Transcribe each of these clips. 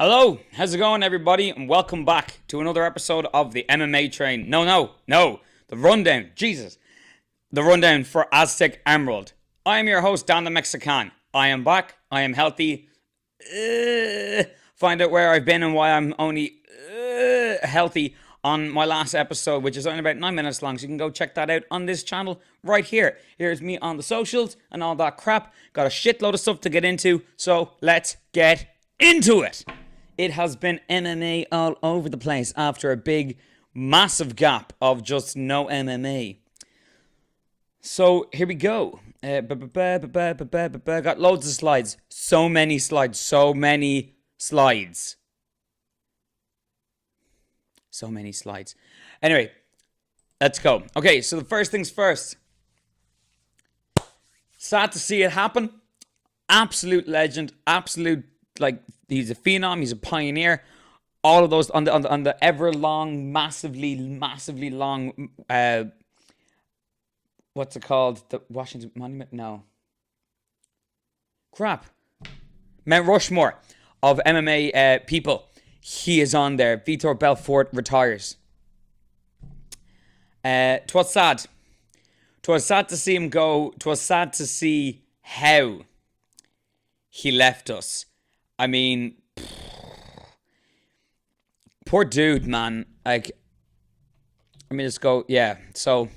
Hello, how's it going, everybody? And welcome back to another episode of the MMA Train. No, the rundown. Jesus. The rundown for Aztec Emerald. I am your host, Dan the Mexican. I am back. I am healthy. Find out where I've been and why I'm only healthy on my last episode, which is only about 9 minutes long. So you can go check that out on this channel right here. Here's me on the socials and all that crap. Got a shitload of stuff to get into. So let's get into it. It has been MMA all over the place after a big, massive gap of just no MMA. So here we go. Got loads of slides. So many slides. So many slides. Anyway, let's go. Okay, so the first things first. Sad to see it happen. Absolute legend. Absolute, he's a phenom. He's a pioneer. All of those on the ever long, massively long. What's it called? The Washington Monument? No. Crap. Mount Rushmore of MMA people. He is on there. Vitor Belfort retires. 'Twas sad. 'Twas sad to see him go. 'Twas sad to see how he left us. I mean, poor dude, man. Let me just go. Yeah, so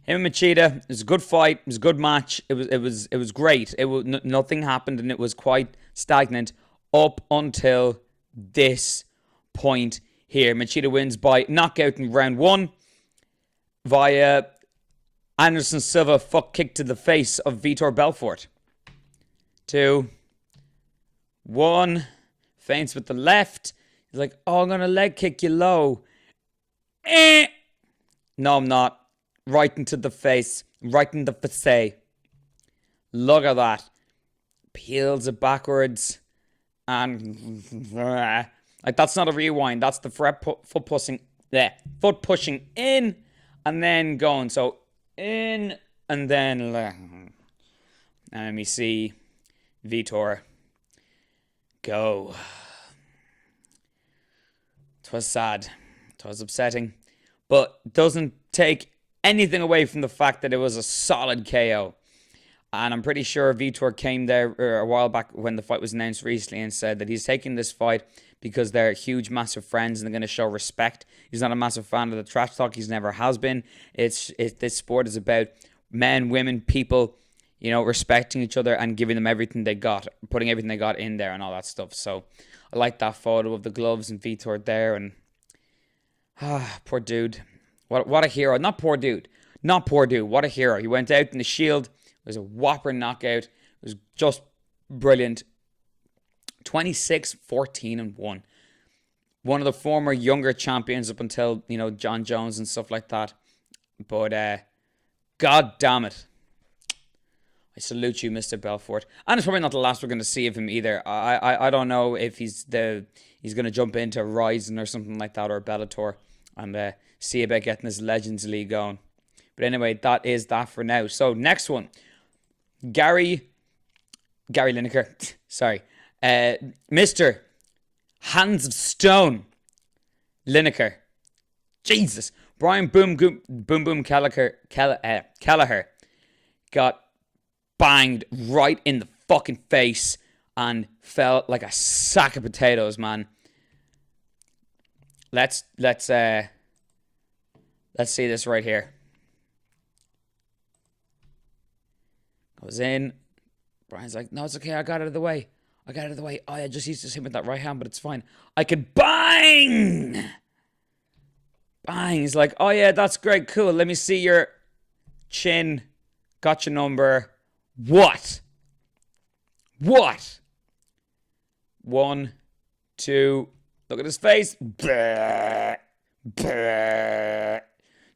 him and Machida, it was a good fight. It was a good match. It was great. Nothing happened, and it was quite stagnant up until this point here. Machida wins by knockout in round 1 via Anderson Silva fuck kick to the face of Vitor Belfort. 2, 1, feints with the left. He's like, oh, I'm gonna leg kick you low. No, I'm not. Right into the face. Right in the face. Look at that. Peels it backwards. And that's not a rewind. That's the foot pushing. Yeah, foot pushing in and then going. So in and then. And let me see Vitor go. 'Twas sad. 'Twas upsetting. But doesn't take anything away from the fact that it was a solid KO. And I'm pretty sure Vitor came there a while back when the fight was announced recently and said that he's taking this fight because they're huge, massive friends and they're going to show respect. He's not a massive fan of the trash talk. He's never has been. This sport is about men, women, people, respecting each other and giving them everything they got, putting everything they got in there and all that stuff. So I like that photo of the gloves and Vitor there. And poor dude. What a hero. Not poor dude. What a hero. He went out in the Shield. It was a whopper knockout. It was just brilliant. 26-14-1. One of the former younger champions up until, John Jones and stuff like that. But, God damn it. I salute you, Mr. Belfort. And it's probably not the last we're going to see of him either. I don't know if he's going to jump into Ryzen or something like that, or Bellator, and see about getting his Legends League going. But anyway, that is that for now. So next one. Gary Lineker. Sorry. Mr. Hands of Stone Lineker. Jesus. Brian Boom Kelleher got banged right in the fucking face and fell like a sack of potatoes, man. Let's see this right here. Goes in. Brian's like, no, it's okay. I got it out of the way. Oh, I just used to hit with that right hand, but it's fine. I could bang. He's like, oh yeah, that's great. Cool. Let me see your chin. Got your number. What? 1, 2. Look at his face. It's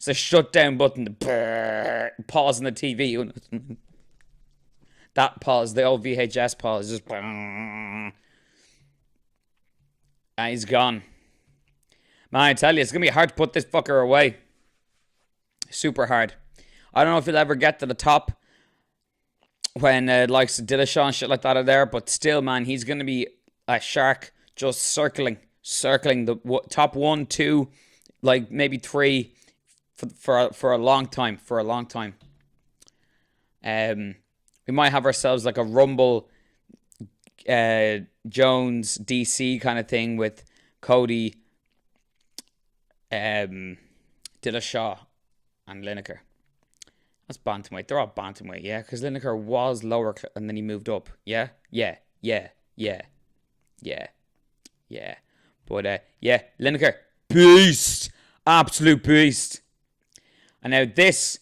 a shutdown button. Pause on the TV. That pause, the old VHS pause, just. And he's gone. Man, I tell you, it's going to be hard to put this fucker away. Super hard. I don't know if he'll ever get to the top when likes of Dillashaw and shit like that are there, but still, man, he's going to be a shark just circling the top 1, 2, like maybe 3 for a long time. We might have ourselves like a Rumble Jones DC kind of thing with Cody, Dillashaw, and Lineker. That's bantamweight. They're all bantamweight, yeah? Because Lineker was lower and then he moved up. Yeah? Yeah. But, yeah, Lineker, beast. Absolute beast. And now this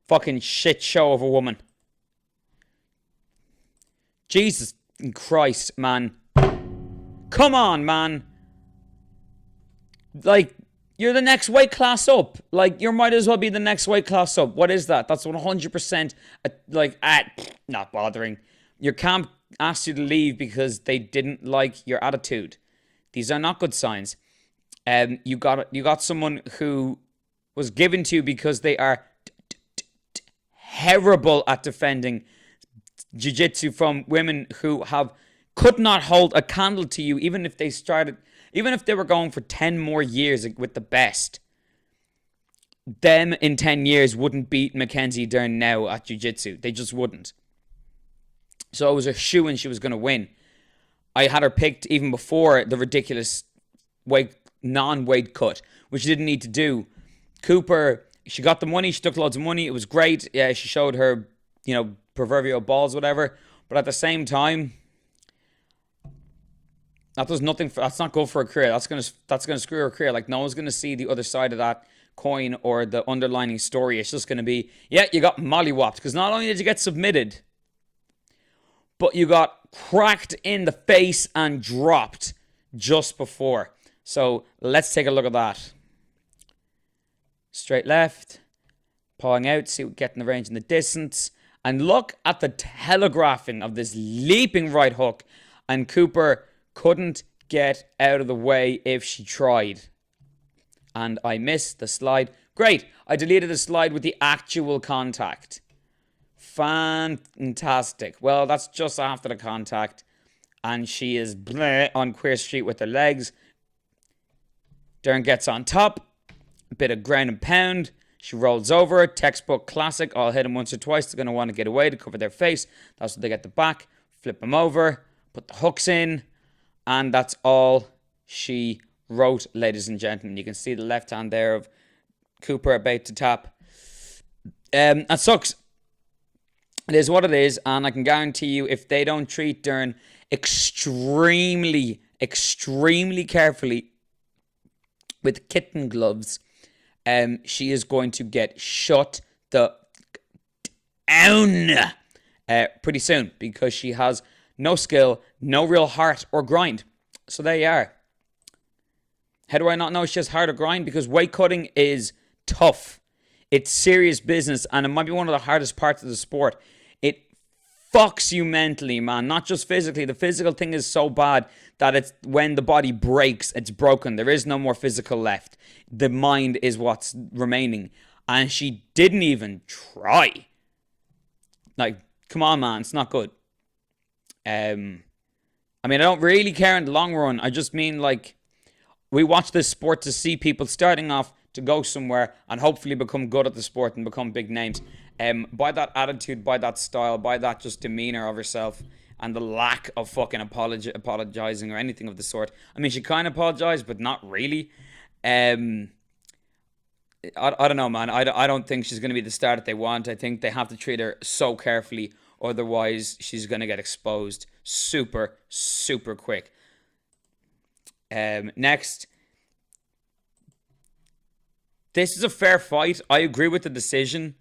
fucking shit show of a woman. Jesus Christ, man. Come on, man. Like, you're the next weight class up. Like, you might as well be the next weight class up. What is that? That's 100% not bothering. Your camp asked you to leave because they didn't like your attitude. These are not good signs. You got someone who was given to you because they are terrible at defending jiu-jitsu from women who could not hold a candle to you even if they were going for 10 more years with the best. Them in 10 years wouldn't beat Mackenzie Dern now at jiu-jitsu. They just wouldn't. So it was a shoo-in she was going to win. I had her picked even before the ridiculous non-weight cut, which she didn't need to do. Cooper, she got the money. She took loads of money. It was great. Yeah, she showed her, proverbial balls, whatever. But at the same time, that does nothing. That's not good for her career. That's gonna screw her career. Like, no one's gonna see the other side of that coin or the underlining story. It's just gonna be, yeah, you got mollywopped. Because not only did you get submitted, but you got cracked in the face and dropped just before. So let's take a look at that. Straight left, pawing out, see what getting the range in the distance. And look at the telegraphing of this leaping right hook. And Cooper couldn't get out of the way if she tried. And I missed the slide. Great, I deleted the slide with the actual contact. Fantastic. Well, that's just after the contact. And she is on Queer Street with her legs. Dern gets on top. A bit of ground and pound. She rolls over. Textbook classic. I'll hit them once or twice. They're going to want to get away to cover their face. That's what they get the back. Flip them over. Put the hooks in. And that's all she wrote, ladies and gentlemen. You can see the left hand there of Cooper about to tap. That sucks. It is what it is. And I can guarantee you, if they don't treat Dern extremely carefully with kitten gloves, she is going to get shut the down pretty soon, because she has no skill, no real heart or grind. So there you are. How do I not know she has heart or grind? Because weight cutting is tough. It's serious business, and it might be one of the hardest parts of the sport. It fucks you mentally, man, not just physically. The physical thing is so bad that it's when the body breaks, it's broken. There is no more physical left. The mind is what's remaining. And she didn't even try. Like, come on, man, it's not good. I mean, I don't really care in the long run. I just mean, like, we watch this sport to see people starting off to go somewhere and hopefully become good at the sport and become big names. By that attitude, by that style, by that just demeanor of herself, and the lack of fucking apologizing or anything of the sort. I mean, she kind of apologized, but not really. I don't know, man. I don't think she's going to be the star that they want. I think they have to treat her so carefully, otherwise she's going to get exposed super quick. Next. This is a fair fight. I agree with the decision.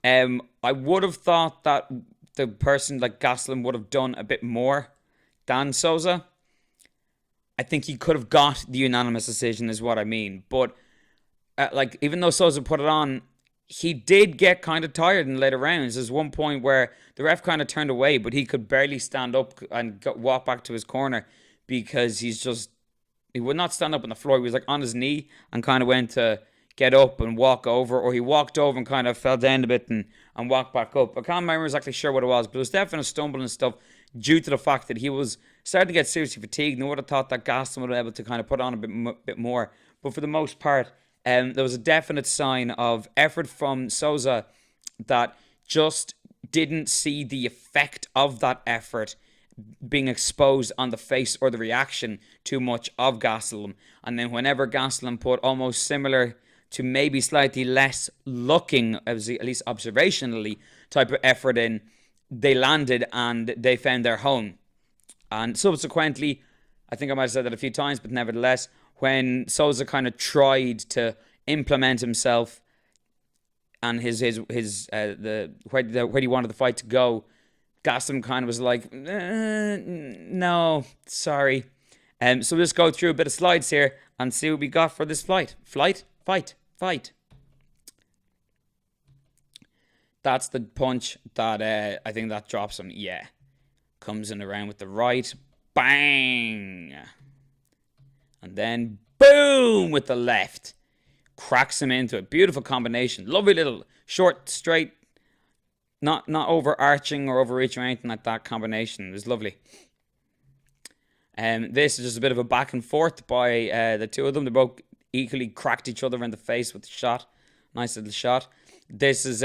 I would have thought that the person like Gastelum would have done a bit more than Souza. I think he could have got the unanimous decision is what I mean. But like, even though Souza put it on, he did get kind of tired in later rounds. There's one point where the ref kind of turned away, but he could barely stand up and walk back to his corner because he would not stand up on the floor. He was like on his knee and kind of went to get up and walk over, or he walked over and kind of fell down a bit and walked back up. I can't remember exactly sure what it was, but it was definitely a stumble and stuff due to the fact that he was starting to get seriously fatigued, and I would have thought that Gastelum would have been able to kind of put on a bit more. But for the most part, there was a definite sign of effort from Sousa that just didn't see the effect of that effort being exposed on the face or the reaction too much of Gastelum. And then whenever Gastelum put almost similar to maybe slightly less looking, at least observationally, type of effort in, they landed and they found their home. And subsequently, I think I might have said that a few times, but nevertheless, when Sousa kind of tried to implement himself and where he wanted the fight to go, Gastelum kind of was like, no, sorry. So we'll just go through a bit of slides here and see what we got for this fight. Fight. That's the punch that I think that drops him. Yeah. Comes in around with the right. Bang. And then boom with the left. Cracks him into it. Beautiful combination. Lovely little short, straight, not overarching or overreaching or anything like that combination. It was lovely. This is just a bit of a back and forth by the two of them. They both equally cracked each other in the face with the shot. Nice little shot. This is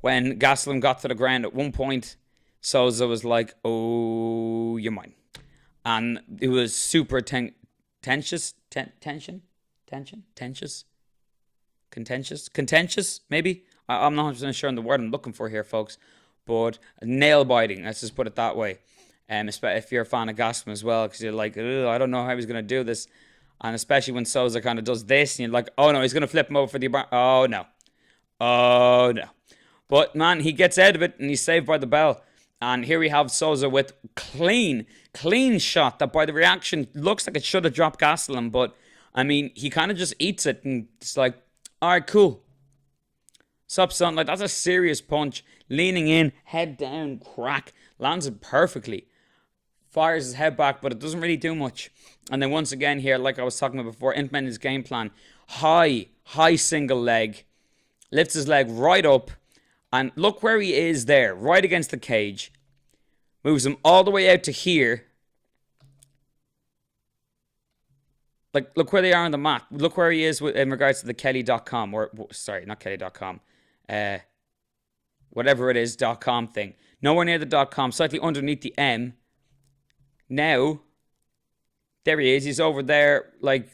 when Gastelum got to the ground at one point. Sousa was like, oh, you're mine. And it was super contentious, maybe? I'm not 100% sure on the word I'm looking for here, folks. But nail biting, let's just put it that way. If you're a fan of Gastelum as well, because you're like, I don't know how he's going to do this. And especially when Sousa kind of does this, and you're like, oh no, he's going to flip him over for the bar. Oh no. But man, he gets out of it and he's saved by the bell. And here we have Sousa with clean shot that by the reaction looks like it should have dropped Gastelum. But I mean, he kind of just eats it and it's like, all right, cool. Sup, son? Like, that's a serious punch. Leaning in, head down, crack. Lands it perfectly. Fires his head back, but it doesn't really do much. And then once again here, like I was talking about before, implementing his game plan. High single leg. Lifts his leg right up. And look where he is there, right against the cage. Moves him all the way out to here. Like, look where they are on the map. Look where he is in regards to the Kelly.com. Or, sorry, not Kelly.com. Whatever it is, .com thing. Nowhere near the .com, slightly underneath the M. Now, there he is. He's over there, like,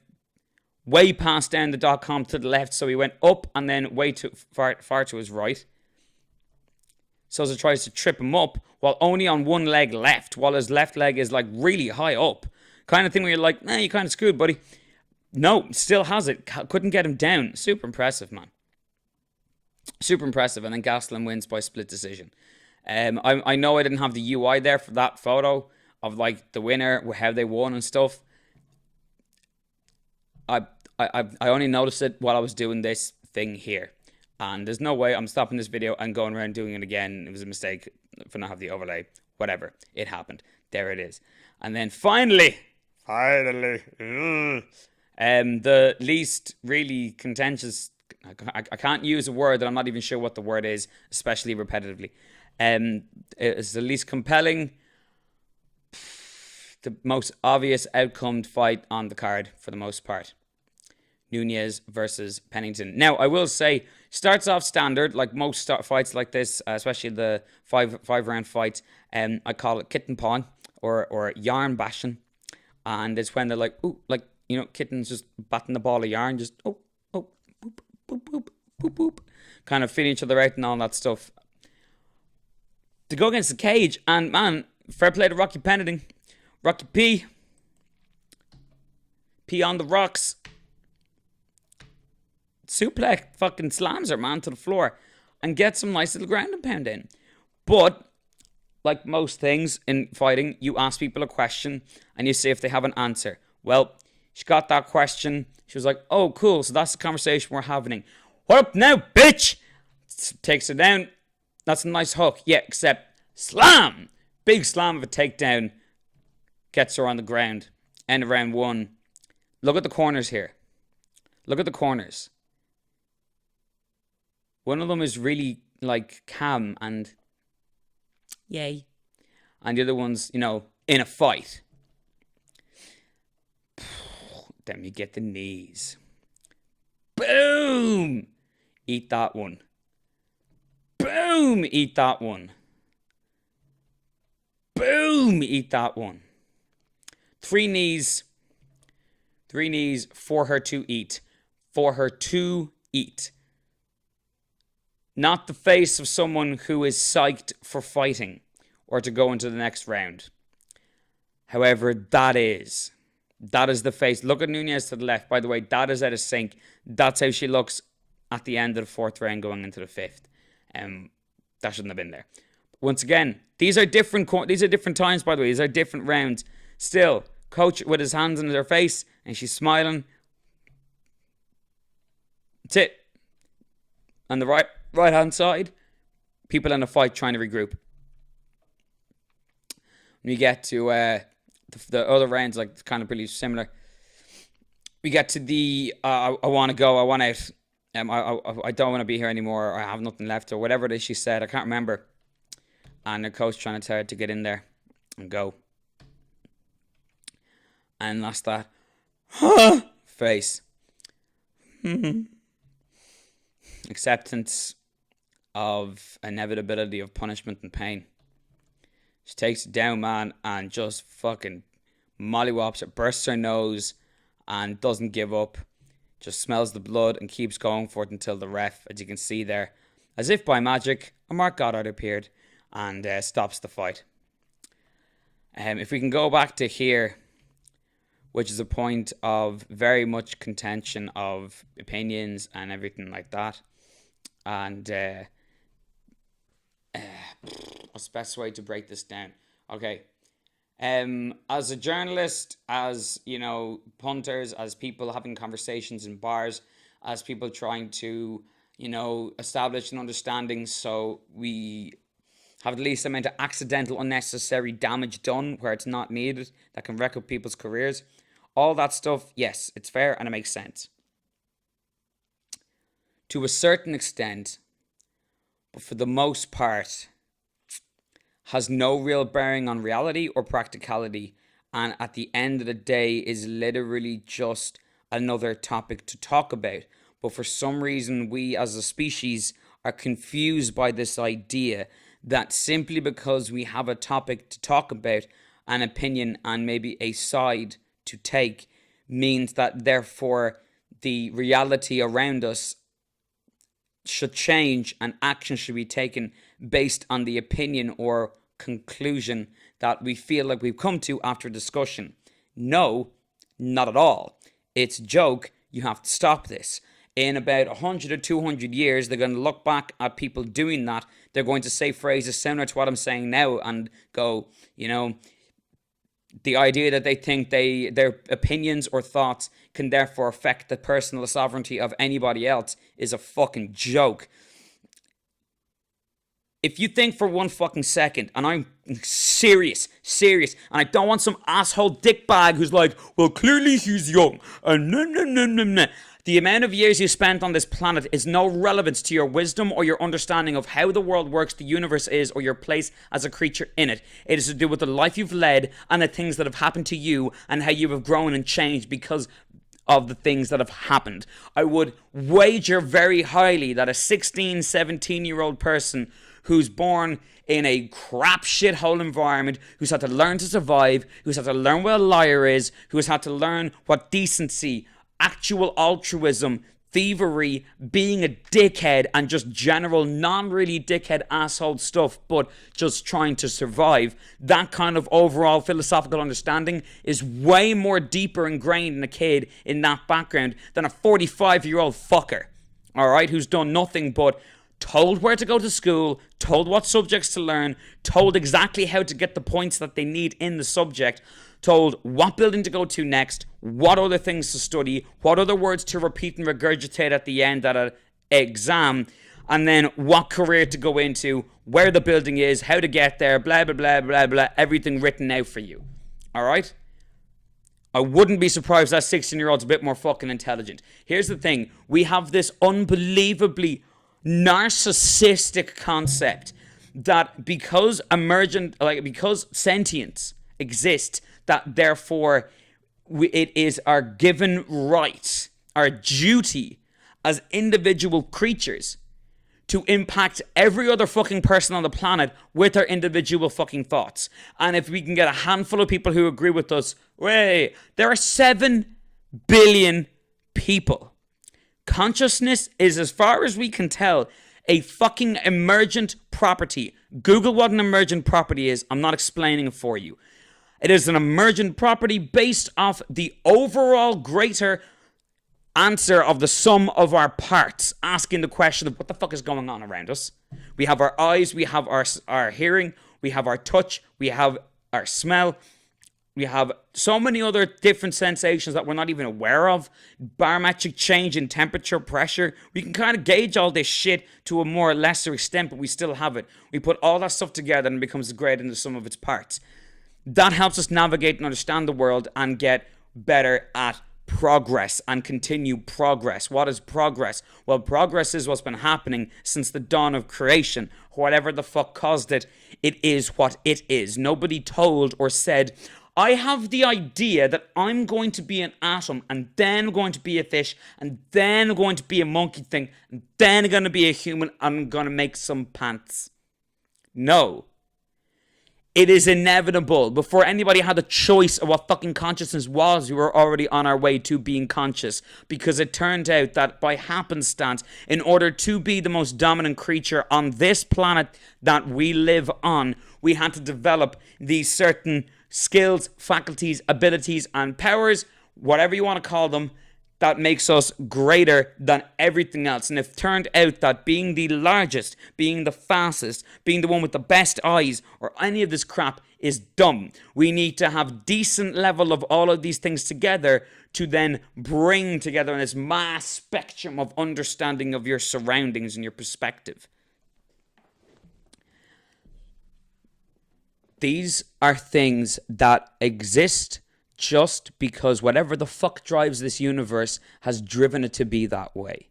way past down the .com to the left. So he went up and then way too far to his right. Sousa tries to trip him up while only on one leg left, while his left leg is like really high up. Kind of thing where you're like, you're kind of screwed, buddy. No, still has it. Couldn't get him down. Super impressive, man. Super impressive. And then Gastelum wins by split decision. I know I didn't have the UI there for that photo of like the winner, how they won and stuff. I only noticed it while I was doing this thing here. And there's no way I'm stopping this video and going around doing it again. It was a mistake for not having the overlay. Whatever. It happened. There it is. And then finally, the least really contentious, I can't use a word that I'm not even sure what the word is, especially repetitively. It's the least compelling, the most obvious outcome fight on the card for the most part. NUñES versus Pennington. Now, I will say, starts off standard, like most fights like this, especially the five round fights. I call it kitten pawn or yarn bashing. And it's when they're like, ooh, like, you know, kittens just batting the ball of yarn, just, boop, boop, boop, boop, boop. Kind of feeding each other out and all that stuff. To go against the cage, and man, fair play to Rocky Pennington. Rocky P. P on the rocks. Suplex fucking slams her, man, to the floor and gets some nice little ground and pound in. But, like most things in fighting, you ask people a question and you see if they have an answer. Well, she got that question. She was like, oh, cool, so that's the conversation we're having. What up now, bitch? Takes her down. That's a nice hook. Yeah, except slam. Big slam of a takedown. Gets her on the ground. End of round one. Look at the corners here. Look at the corners. One of them is really like calm and yay. And the other one's, you know, in a fight. Then you get the knees. Boom! Eat that one. Boom! Eat that one. Boom! Eat that one. 3 knees. 3 knees for her to eat. For her to eat. Not the face of someone who is psyched for fighting or to go into the next round. However, that is the face. Look at Nunez to the left. By the way, that is out of sync. That's how she looks at the end of the 4th round going into the 5th. That shouldn't have been there. Once again, these are different times, by the way. These are different rounds. Still, coach with his hands in her face and she's smiling. That's it. On the right hand side, people in a fight trying to regroup. When you get to the other rounds, like kind of pretty similar. We get to the I want to go, I want out. I don't want to be here anymore. Or I have nothing left, or whatever it is she said. I can't remember. And the coach trying to tell her to get in there and go. And that's that face. Acceptance of inevitability of punishment and pain. She takes it down, man, and just fucking mollywops it, bursts her nose, and doesn't give up. Just smells the blood and keeps going for it until the ref, as you can see there, as if by magic, a Mark Goddard appeared and stops the fight. If we can go back to here, which is a point of very much contention of opinions and everything like that. And what's the best way to break this down? Okay. As a journalist, as, you know, punters, as people having conversations in bars, as people trying to, you know, establish an understanding so we have the least amount of accidental, unnecessary damage done where it's not needed, that can wreck up people's careers. All that stuff, yes, it's fair and it makes sense. To a certain extent, but for the most part, has no real bearing on reality or practicality, and at the end of the day is literally just another topic to talk about. But for some reason, we as a species are confused by this idea that simply because we have a topic to talk about, an opinion and maybe a side to take, means that therefore the reality around us should change and action should be taken based on the opinion or conclusion that we feel like we've come to after discussion. No, not at all. It's a joke. You have to stop this. In about 100 or 200 years, they're going to look back at people doing that. They're going to say phrases similar to what I'm saying now and go, you know, the idea that they think their opinions or thoughts can therefore affect the personal sovereignty of anybody else is a fucking joke. If you think for one fucking second, and I'm serious, and I don't want some asshole dickbag who's like, well, clearly he's young, and no. The amount of years you spent on this planet is no relevance to your wisdom or your understanding of how the world works, the universe is, or your place as a creature in it. It is to do with the life you've led and the things that have happened to you and how you have grown and changed because of the things that have happened. I would wager very highly that a 16, 17-year-old person who's born in a crap shithole environment, who's had to learn to survive, who's had to learn what a liar is, who's had to learn what decency, actual altruism, thievery, being a dickhead, and just general non-really dickhead asshole stuff, but just trying to survive. That kind of overall philosophical understanding is way more deeper ingrained in a kid in that background than a 45-year-old fucker, alright, who's done nothing but told where to go to school, told what subjects to learn, told exactly how to get the points that they need in the subject, told what building to go to next, what other things to study, what other words to repeat and regurgitate at the end at an exam, and then what career to go into, where the building is, how to get there, blah, blah, blah, blah, blah, everything written out for you. All right? I wouldn't be surprised that 16-year-old's a bit more fucking intelligent. Here's the thing. We have this unbelievably narcissistic concept that because sentience exists, that therefore it is our given right, our duty as individual creatures to impact every other fucking person on the planet with our individual fucking thoughts. And if we can get a handful of people who agree with us, there are 7 billion people. Consciousness is, as far as we can tell, a fucking emergent property. Google what an emergent property is. I'm not explaining it for you. It is an emergent property based off the overall greater answer of the sum of our parts, asking the question of what the fuck is going on around us. We have our eyes, we have our hearing, we have our touch, we have our smell, we have so many other different sensations that we're not even aware of. Barometric change in temperature, pressure. We can kind of gauge all this shit to a more or lesser extent, but we still have it. We put all that stuff together and it becomes great in the sum of its parts. That helps us navigate and understand the world and get better at progress and continue progress. What is progress? Well, progress is what's been happening since the dawn of creation. Whatever the fuck caused it, it is what it is. Nobody told or said, I have the idea that I'm going to be an atom and then going to be a fish and then going to be a monkey thing and then going to be a human and I'm going to make some pants. No. It is inevitable. Before anybody had a choice of what fucking consciousness was, we were already on our way to being conscious. Because it turned out that by happenstance, in order to be the most dominant creature on this planet that we live on, we had to develop these certain skills, faculties, abilities, and powers, whatever you want to call them, that makes us greater than everything else. And it turned out that being the largest, being the fastest, being the one with the best eyes, or any of this crap is dumb. We need to have decent level of all of these things together to then bring together this mass spectrum of understanding of your surroundings and your perspective. These are things that exist just because whatever the fuck drives this universe has driven it to be that way.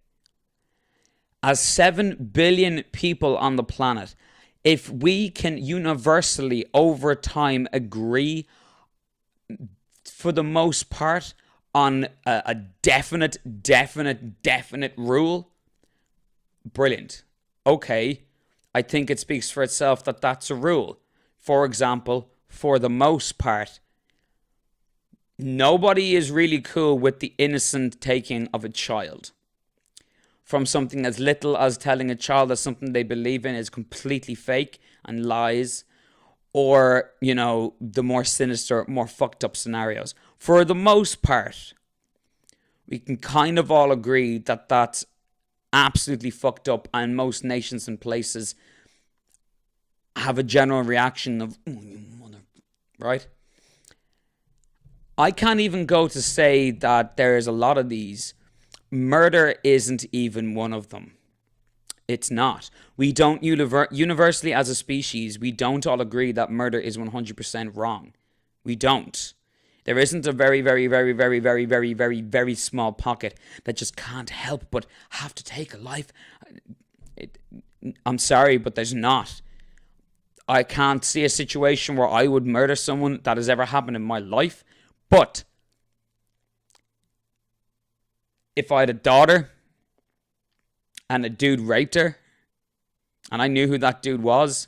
As 7 billion people on the planet, if we can universally over time agree for the most part on a definite rule, brilliant. Okay, I think it speaks for itself that that's a rule. For example, for the most part, nobody is really cool with the innocent taking of a child. From something as little as telling a child that something they believe in is completely fake and lies, or, you know, the more sinister, more fucked up scenarios. For the most part, we can kind of all agree that that's absolutely fucked up, and most nations and places have a general reaction of, oh, you mother, right? I can't even go to say that there's a lot of these. Murder isn't even one of them. It's not. We don't universally as a species, we don't all agree that murder is 100% wrong. We don't. There isn't a very small pocket that just can't help but have to take a life. I'm sorry, but there's not. I can't see a situation where I would murder someone that has ever happened in my life. But if I had a daughter and a dude raped her and I knew who that dude was,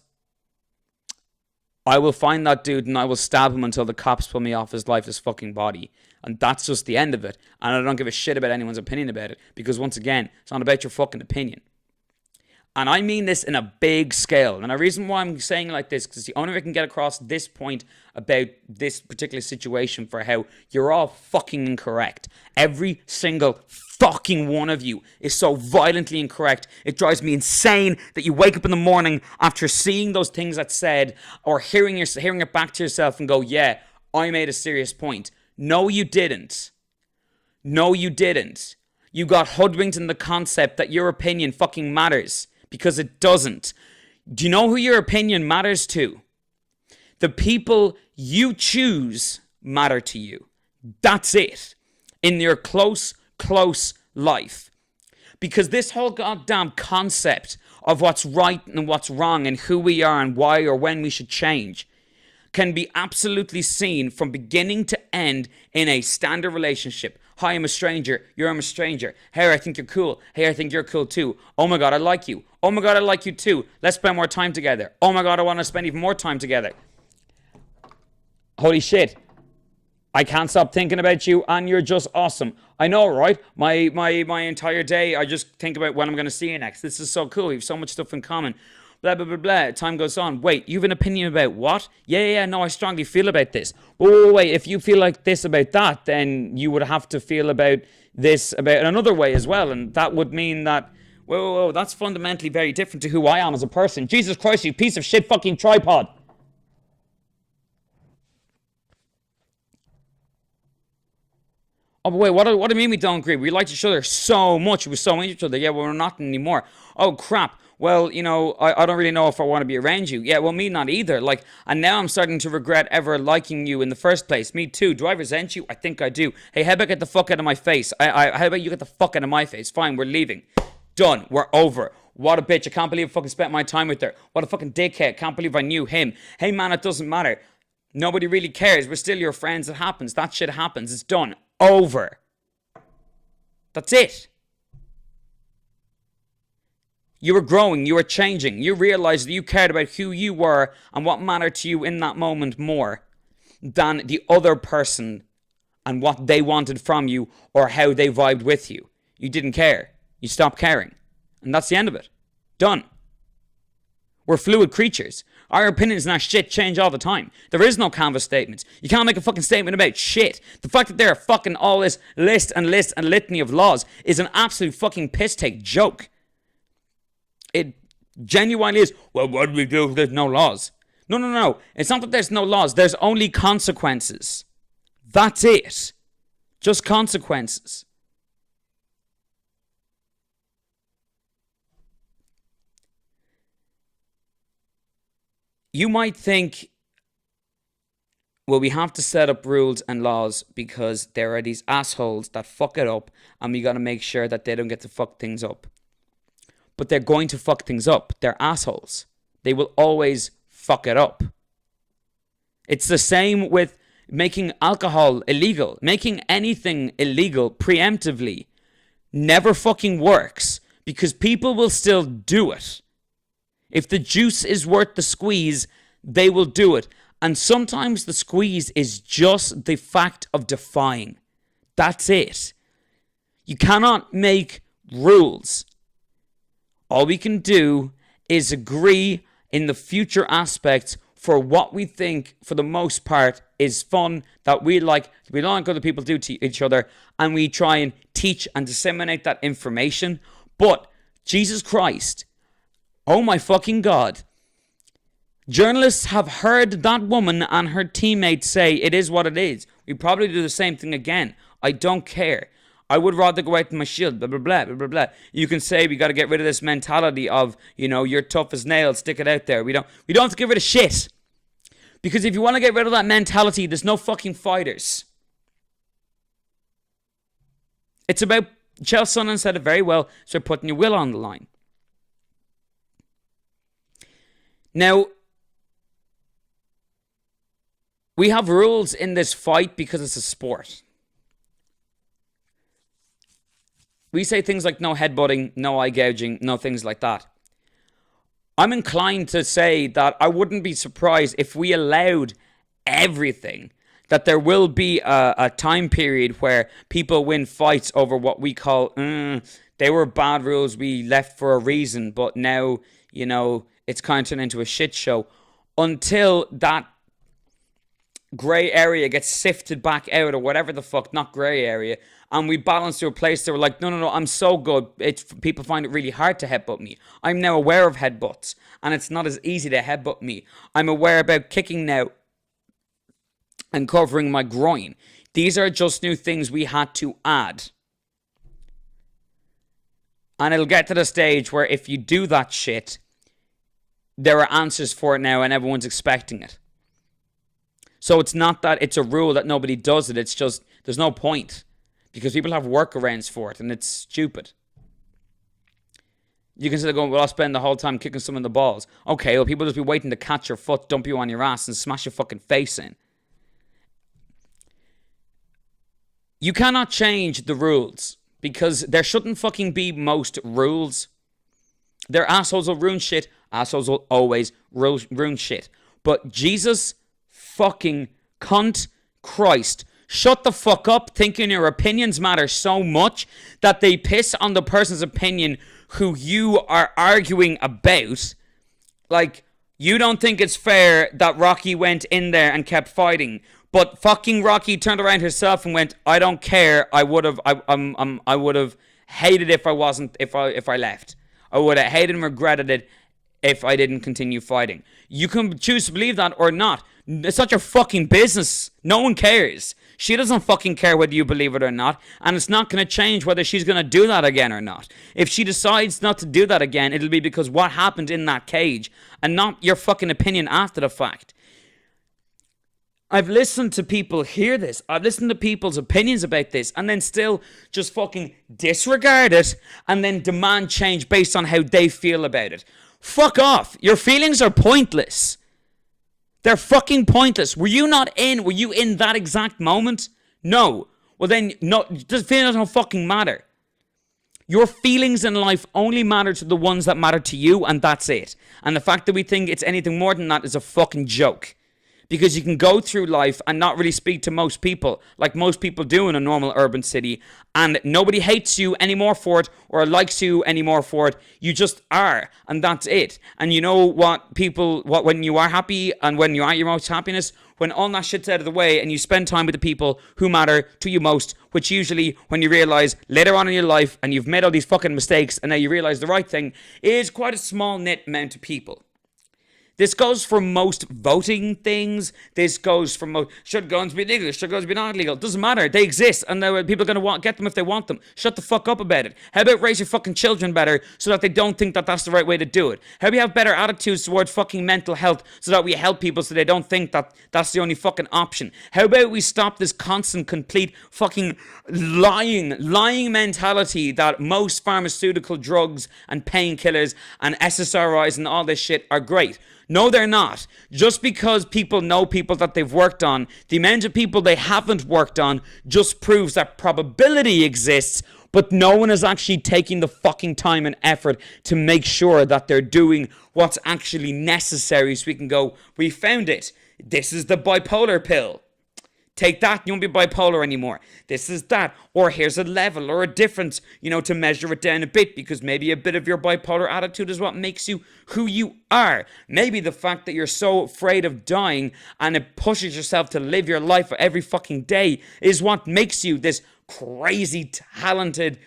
I will find that dude and I will stab him until the cops pull me off his lifeless fucking body. And that's just the end of it. And I don't give a shit about anyone's opinion about it. Because once again, it's not about your fucking opinion. And I mean this in a big scale. And the reason why I'm saying it like this, because the only way I can get across this point about this particular situation for how you're all fucking incorrect. Every single fucking one of you is so violently incorrect. It drives me insane that you wake up in the morning after seeing those things that said, or hearing it back to yourself and go, yeah, I made a serious point. No, you didn't. No, you didn't. You got hoodwinked in the concept that your opinion fucking matters. Because it doesn't. Do you know who your opinion matters to? The people you choose matter to you. That's it. In your close life. Because this whole goddamn concept of what's right and what's wrong and who we are and why or when we should change can be absolutely seen from beginning to end in a standard relationship. Hi, I'm a stranger. I'm a stranger. Hey, I think you're cool. Hey, I think you're cool too. Oh my God, I like you. Oh my God, I like you too. Let's spend more time together. Oh my God, I want to spend even more time together. Holy shit. I can't stop thinking about you and you're just awesome. I know, right? My entire day, I just think about when I'm going to see you next. This is so cool. We have so much stuff in common. Blah, blah, blah, blah. Time goes on. Wait, you have an opinion about what? Yeah, no, I strongly feel about this. Wait, if you feel like this about that, then you would have to feel about this about another way as well. And that would mean that, whoa, that's fundamentally very different to who I am as a person. Jesus Christ, you piece of shit fucking tripod. Oh, but wait, what do you mean we don't agree? We liked each other so much. We were so into each other. Yeah, well, we're not anymore. Oh, crap. Well, I don't really know if I want to be around you. Yeah, well, me not either. And now I'm starting to regret ever liking you in the first place. Me too. Do I resent you? I think I do. Hey, how about get the fuck out of my face? How about you get the fuck out of my face? Fine, we're leaving. Done. We're over. What a bitch. I can't believe I fucking spent my time with her. What a fucking dickhead. Can't believe I knew him. Hey, man, it doesn't matter. Nobody really cares. We're still your friends. It happens. That shit happens. It's done. Over. That's it. You were growing, you were changing, you realized that you cared about who you were and what mattered to you in that moment more than the other person and what they wanted from you or how they vibed with you. You didn't care. You stopped caring. And that's the end of it. Done. We're fluid creatures. Our opinions and our shit change all the time. There is no canvas statements. You can't make a fucking statement about shit. The fact that there are fucking all this list and litany of laws is an absolute fucking piss take joke. It genuinely is. Well, what do we do if there's no laws? No. It's not that there's no laws. There's only consequences. That's it. Just consequences. You might think, well, we have to set up rules and laws because there are these assholes that fuck it up and we got to make sure that they don't get to fuck things up. But they're going to fuck things up. They're assholes. They will always fuck it up. It's the same with making alcohol illegal. Making anything illegal preemptively never fucking works because people will still do it. If the juice is worth the squeeze, they will do it. And sometimes the squeeze is just the fact of defying. That's it. You cannot make rules. All we can do is agree in the future aspects for what we think, for the most part, is fun, that we like, we don't like other people do to each other, and we try and teach and disseminate that information. But, Jesus Christ, oh my fucking God, journalists have heard that woman and her teammates say it is what it is. We probably do the same thing again. I don't care. I would rather go out with my shield, blah, blah, blah, blah, blah, blah. You can say we got to get rid of this mentality of, you're tough as nails, stick it out there. We don't have to get rid of shit. Because if you want to get rid of that mentality, there's no fucking fighters. It's about, Chael Sonnen said it very well, start putting your will on the line. Now, we have rules in this fight because it's a sport. We say things like no headbutting, no eye gouging, no things like that. I'm inclined to say that I wouldn't be surprised if we allowed everything, that there will be a time period where people win fights over what we call, they were bad rules we left for a reason, but now, it's kind of turned into a shit show, until that grey area gets sifted back out, or whatever the fuck, not grey area, and we balance to a place that we're like, no, I'm so good, people find it really hard to headbutt me. I'm now aware of headbutts, and it's not as easy to headbutt me. I'm aware about kicking now and covering my groin. These are just new things we had to add. And it'll get to the stage where if you do that shit, there are answers for it now and everyone's expecting it. So it's not that it's a rule that nobody does it. It's just there's no point because people have workarounds for it and it's stupid. You can still go, well, I'll spend the whole time kicking someone in the balls. Okay, well, people just be waiting to catch your foot, dump you on your ass, and smash your fucking face in. You cannot change the rules because there shouldn't fucking be most rules. Their assholes will ruin shit. Assholes will always ruin shit. But Jesus fucking cunt Christ, shut the fuck up thinking your opinions matter so much that they piss on the person's opinion who you are arguing about. Like, you don't think it's fair that Rocky went in there and kept fighting, but fucking Rocky turned around herself and went, I don't care. I would have hated if I left. I would have hated and regretted it if I didn't continue fighting. You can choose to believe that or not. It's not your fucking business. No one cares. She doesn't fucking care whether you believe it or not, and it's not going to change whether she's going to do that again or not. If she decides not to do that again, it'll be because what happened in that cage, and not your fucking opinion after the fact. I've listened to people hear this. I've listened to people's opinions about this, and then still just fucking disregard it, and then demand change based on how they feel about it. Fuck off. Your feelings are pointless. They're fucking pointless. Were you in that exact moment? No. Well then, no, the feelings don't fucking matter. Your feelings in life only matter to the ones that matter to you, and that's it. And the fact that we think it's anything more than that is a fucking joke. Because you can go through life and not really speak to most people, like most people do in a normal urban city, and nobody hates you anymore for it, or likes you anymore for it. You just are, and that's it. And you know when you are happy, and when you are at your most happiness, when all that shit's out of the way, and you spend time with the people who matter to you most, which usually, when you realize later on in your life, and you've made all these fucking mistakes, and now you realize the right thing, is quite a small knit amount of people. This goes for most voting things. This goes for should guns be legal? Should guns be not legal? Doesn't matter. They exist, and people are going to get them if they want them. Shut the fuck up about it. How about raise your fucking children better so that they don't think that that's the right way to do it? How about you have better attitudes towards fucking mental health so that we help people so they don't think that that's the only fucking option? How about we stop this constant, complete fucking lying mentality that most pharmaceutical drugs and painkillers and SSRIs and all this shit are great? No, they're not. Just because people know people that they've worked on, the amount of people they haven't worked on just proves that probability exists, but no one is actually taking the fucking time and effort to make sure that they're doing what's actually necessary so we can go, we found it. This is the bipolar pill. Take that, you won't be bipolar anymore. This is that. Or here's a level or a difference, to measure it down a bit, because maybe a bit of your bipolar attitude is what makes you who you are. Maybe the fact that you're so afraid of dying and it pushes yourself to live your life every fucking day is what makes you this crazy, talented,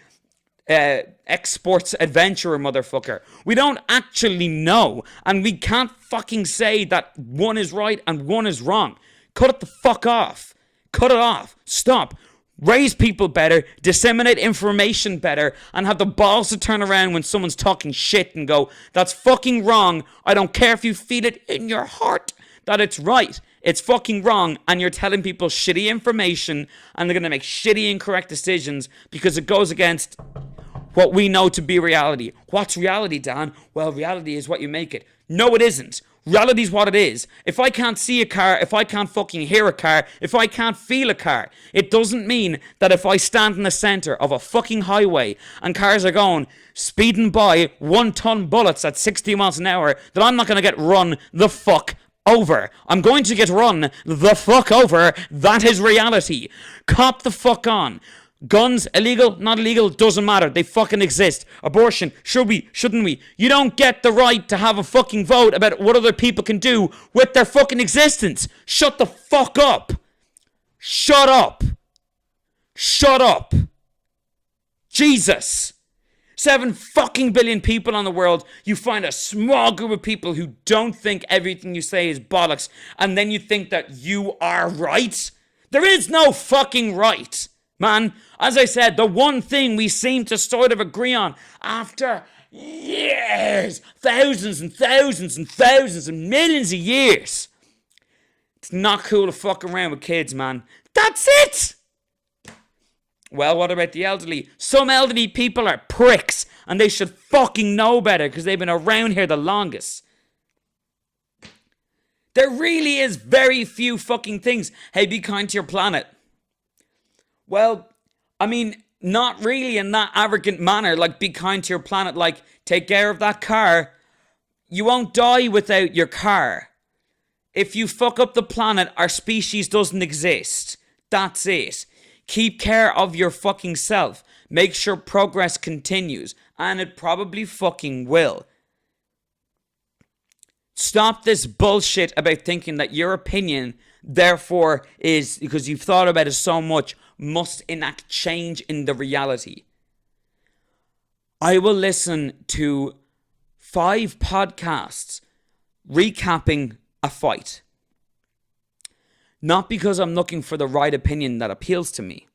exports adventurer motherfucker. We don't actually know, and we can't fucking say that one is right and one is wrong. Cut it the fuck off. Cut it off. Stop. Raise people better, disseminate information better, and have the balls to turn around when someone's talking shit and go, that's fucking wrong. I don't care if you feel it in your heart that it's right. It's fucking wrong, and you're telling people shitty information, and they're going to make shitty, incorrect decisions because it goes against what we know to be reality. What's reality, Dan? Well, reality is what you make it. No, it isn't. Reality is what it is. If I can't see a car, if I can't fucking hear a car, if I can't feel a car, it doesn't mean that if I stand in the center of a fucking highway and cars are going speeding by 1-ton bullets at 60 miles an hour, that I'm not going to get run the fuck over. I'm going to get run the fuck over. That is reality. Cop the fuck on. Guns, illegal, not illegal, doesn't matter. They fucking exist. Abortion, should we, shouldn't we? You don't get the right to have a fucking vote about what other people can do with their fucking existence. Shut the fuck up. Shut up. Shut up. Jesus. 7 fucking billion people on the world. You find a small group of people who don't think everything you say is bollocks, and then you think that you are right? There is no fucking right. Man, as I said, the one thing we seem to sort of agree on after years, thousands and thousands and thousands and millions of years, It's not cool to fuck around with kids, man. That's it! Well, what about the elderly? Some elderly people are pricks, and they should fucking know better because they've been around here the longest. There really is very few fucking things. Hey, be kind to your planet. Well, I mean, not really in that arrogant manner. Like, be kind to your planet. Like, take care of that car. You won't die without your car. If you fuck up the planet, our species doesn't exist. That's it. Keep care of your fucking self. Make sure progress continues. And it probably fucking will. Stop this bullshit about thinking that your opinion, therefore, is, because you've thought about it so much, must enact change in the reality. I will listen to 5 podcasts recapping a fight. Not because I'm looking for the right opinion that appeals to me.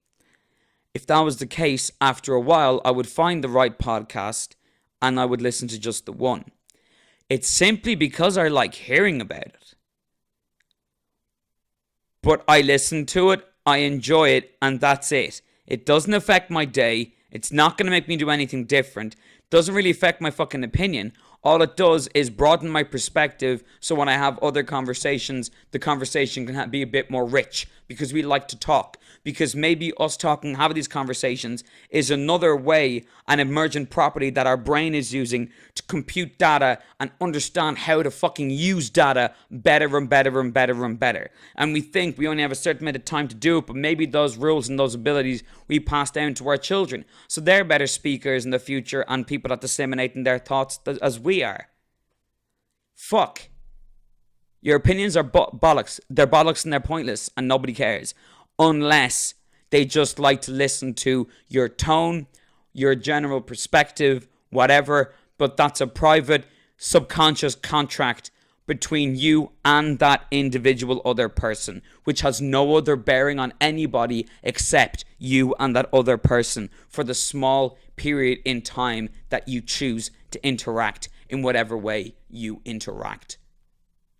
If that was the case, after a while, I would find the right podcast and I would listen to just the one. It's simply because I like hearing about it. But I listen to it, I enjoy it, and that's it. It doesn't affect my day. It's not going to make me do anything different. It doesn't really affect my fucking opinion. All it does is broaden my perspective, so when I have other conversations, the conversation can be a bit more rich, because we like to talk. Because maybe us talking, having these conversations, is another way, an emergent property that our brain is using to compute data and understand how to fucking use data better and better and better and better. And we think we only have a certain amount of time to do it, but maybe those rules and those abilities we pass down to our children. So they're better speakers in the future and people that disseminate their thoughts as we are. Fuck. Your opinions are bollocks. They're bollocks and they're pointless and nobody cares. Unless they just like to listen to your tone, your general perspective, whatever. But that's a private, subconscious contract between you and that individual other person, which has no other bearing on anybody except you and that other person for the small period in time that you choose to interact in whatever way you interact.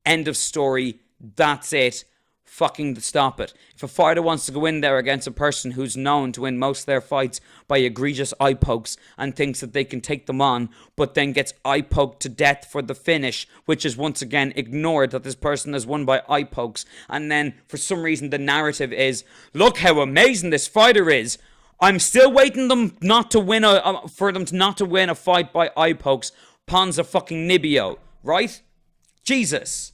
End of story. That's it. Fucking stop it. If a fighter wants to go in there against a person who's known to win most of their fights by egregious eye pokes and thinks that they can take them on, but then gets eye poked to death for the finish, which is once again ignored that this person has won by eye pokes, and then for some reason the narrative is, look how amazing this fighter is. I'm still waiting them not to win for them not to win a fight by eye pokes. Ponza fucking Nibio, right? Jesus.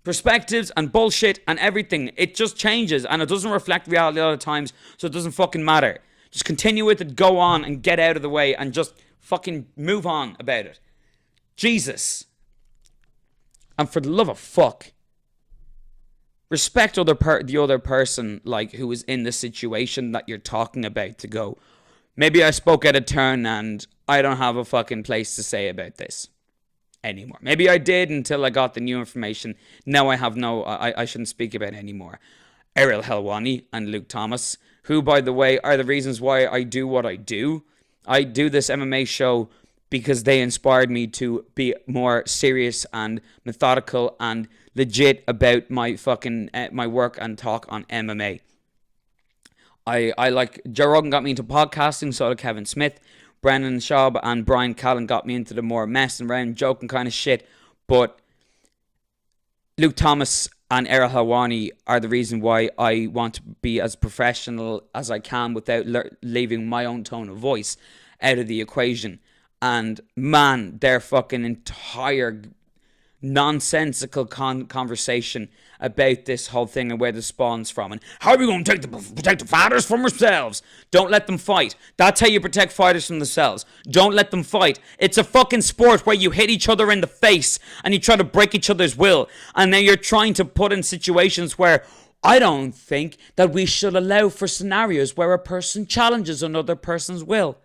Perspectives and bullshit and everything, it just changes and it doesn't reflect reality a lot of times, so it doesn't fucking matter. Just continue with it, go on and get out of the way and just fucking move on about it. Jesus. And for the love of fuck, respect the other person, like, who is in the situation that you're talking about, to go, maybe I spoke out of turn and I don't have a fucking place to say about this anymore. Maybe I did until I got the new information. Now I have I shouldn't speak about it anymore. Errol Helwani and Luke Thomas, who, by the way, are the reasons why I do what I do. I do this MMA show because they inspired me to be more serious and methodical and legit about my fucking my work and talk on MMA. I like, Joe Rogan got me into podcasting, so did Kevin Smith. Brennan Schaub and Brian Callen got me into the more messing around, joking kind of shit. But Luke Thomas and Errol Helwani are the reason why I want to be as professional as I can without leaving my own tone of voice out of the equation. And man, their fucking entire nonsensical conversation about this whole thing and where this spawns from and how are we going to protect the fighters from ourselves. Don't let them fight. That's how you protect fighters from themselves. Don't let them fight. It's a fucking sport where you hit each other in the face and you try to break each other's will, and then you're trying to put in situations where I don't think that we should allow for scenarios where a person challenges another person's will,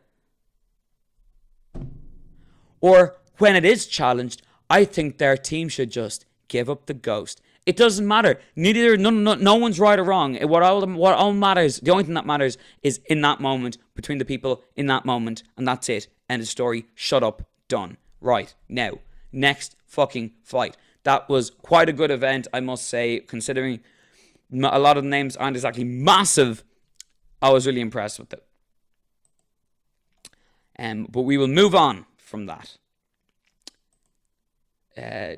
or when it is challenged, I think their team should just give up the ghost. It doesn't matter. No one's right or wrong. What all matters, the only thing that matters is in that moment, between the people in that moment, and that's it. End of story. Shut up. Done. Right. Now, next fucking fight. That was quite a good event, I must say, considering a lot of the names aren't exactly massive. I was really impressed with it. But we will move on from that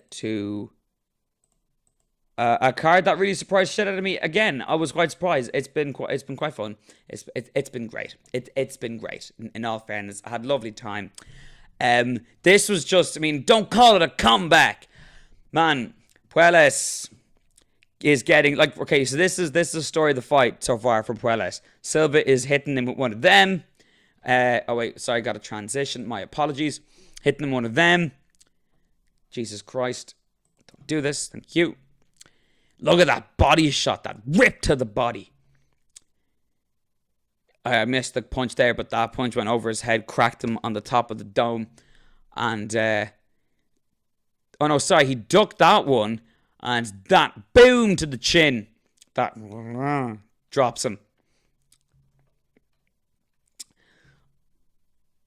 to a card that really surprised shit out of me. Again, I was quite surprised. It's been quite fun. It's been great. It's been great. In all fairness, I had a lovely time. This was just, I mean, don't call it a comeback, man. Puelles is getting, like, okay, so this is the story of the fight so far for Puelles. Silva is hitting him with one of them. Oh wait, sorry, I got a transition. My apologies. Hitting him one of them. Jesus Christ. Don't do this. Thank you. Look at that body shot. That rip to the body. I missed the punch there, but that punch went over his head, cracked him on the top of the dome. And, oh no, sorry, he ducked that one. And that boom to the chin. That drops him.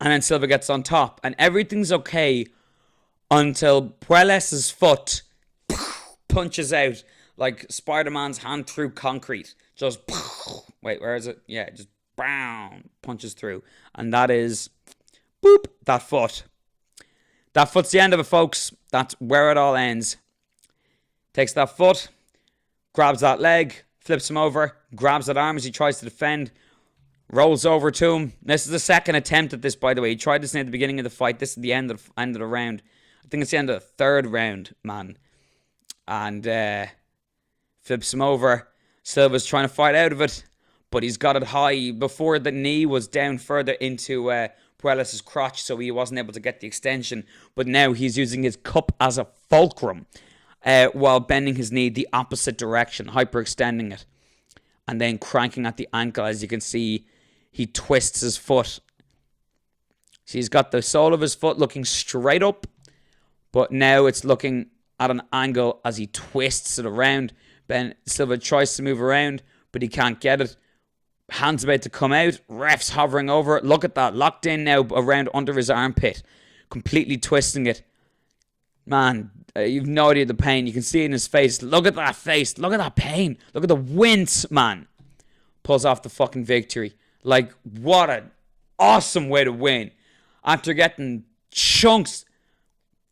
And then Silva gets on top. And everything's okay until Puelles' foot punches out like Spider-Man's hand through concrete. Just, wait, where is it? Yeah, just punches through. And that is, boop, that foot. That foot's the end of it, folks. That's where it all ends. Takes that foot, grabs that leg, flips him over, grabs that arm as he tries to defend, rolls over to him. This is the second attempt at this, by the way. He tried this at the beginning of the fight. This is the end of the round. I think it's the end of the third round, man. And flips him over. Silva's trying to fight out of it, but he's got it high. Before the knee was down further into Puelles' crotch, so he wasn't able to get the extension. But now he's using his cup as a fulcrum while bending his knee the opposite direction, hyperextending it. And then cranking at the ankle. As you can see, he twists his foot. So he's got the sole of his foot looking straight up, but now it's looking at an angle as he twists it around. Ben Silva tries to move around, but he can't get it. Hand's about to come out. Ref's hovering over it. Look at that. Locked in now around under his armpit. Completely twisting it. Man, you've no idea the pain. You can see it in his face. Look at that face. Look at that pain. Look at the wince, man. Pulls off the fucking victory. Like, what an awesome way to win. After getting chunks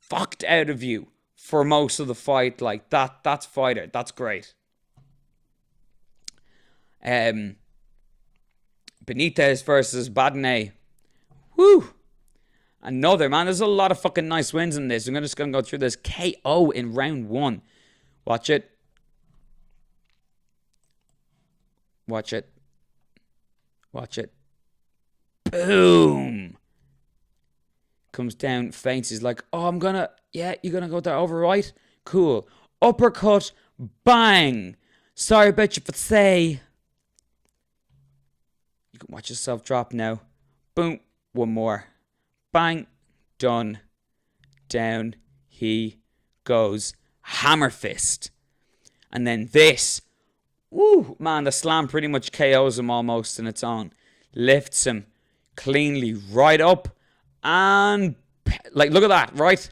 fucked out of you for most of the fight. Like, that's fighter. That's great. Benitez versus Badene. Woo! Another, man. There's a lot of fucking nice wins in this. I'm just going to go through this. KO in round 1. Watch it. Watch it. Watch it. Boom! Comes down, feints. He's like, oh, I'm gonna, yeah, you're gonna go there over, right? Cool. Uppercut. Bang! Sorry about you for say. You can watch yourself drop now. Boom. One more. Bang. Done. Down he goes. Hammer fist. And then this. Woo, man, the slam pretty much KOs him almost in its own. Lifts him cleanly right up. And, like, look at that, right?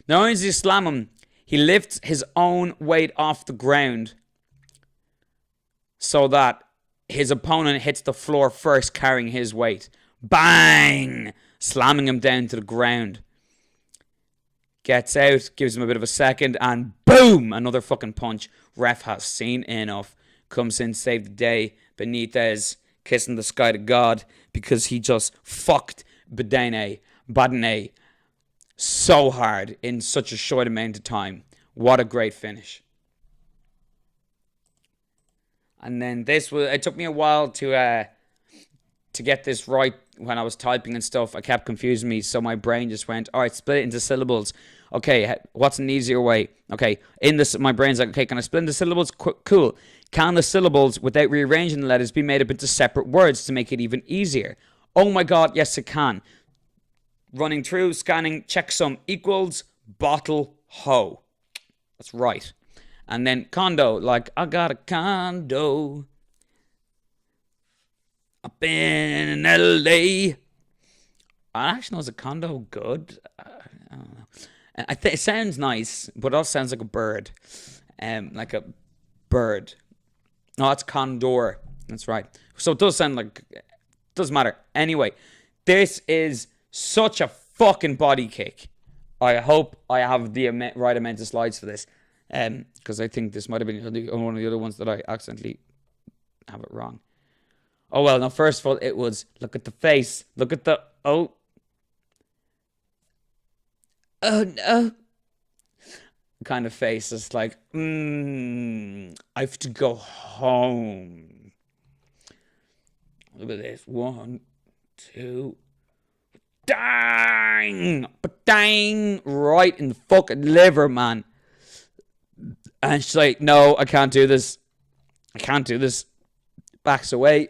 Not only does he slam him, he lifts his own weight off the ground so that his opponent hits the floor first, carrying his weight. Bang! Slamming him down to the ground. Gets out, gives him a bit of a second, and boom! Another fucking punch. Ref has seen enough. Comes in, save the day. Benitez kissing the sky to God because he just fucked Badene so hard in such a short amount of time. What a great finish. And then this was, it took me a while to get this right when I was typing and stuff. I kept confusing me, so my brain just went, all right, split it into syllables. Okay, what's an easier way? Okay, in this, my brain's like, okay, can I split into syllables? Cool. Can the syllables, without rearranging the letters, be made up into separate words to make it even easier? Oh my God, yes it can. Running through, scanning, checksum equals bottle hoe. That's right. And then condo, like, I got a condo up in LA. I actually know, is a condo good? I don't know. It sounds nice, but it also sounds like a bird. Like a bird. No, it's condor. That's right. So it does sound like... Doesn't matter. Anyway, this is such a fucking body kick. I hope I have the right amount of slides for this. Because I think this might have been one of the other ones that I accidentally have it wrong. Oh, well, no, first of all, it was, look at the face. Look at the... Oh, no. Kind of face. It's like, I have to go home. Look at this. 1, 2. Dang! But dang! Right in the fucking liver, man. And she's like, no, I can't do this. I can't do this. Backs away.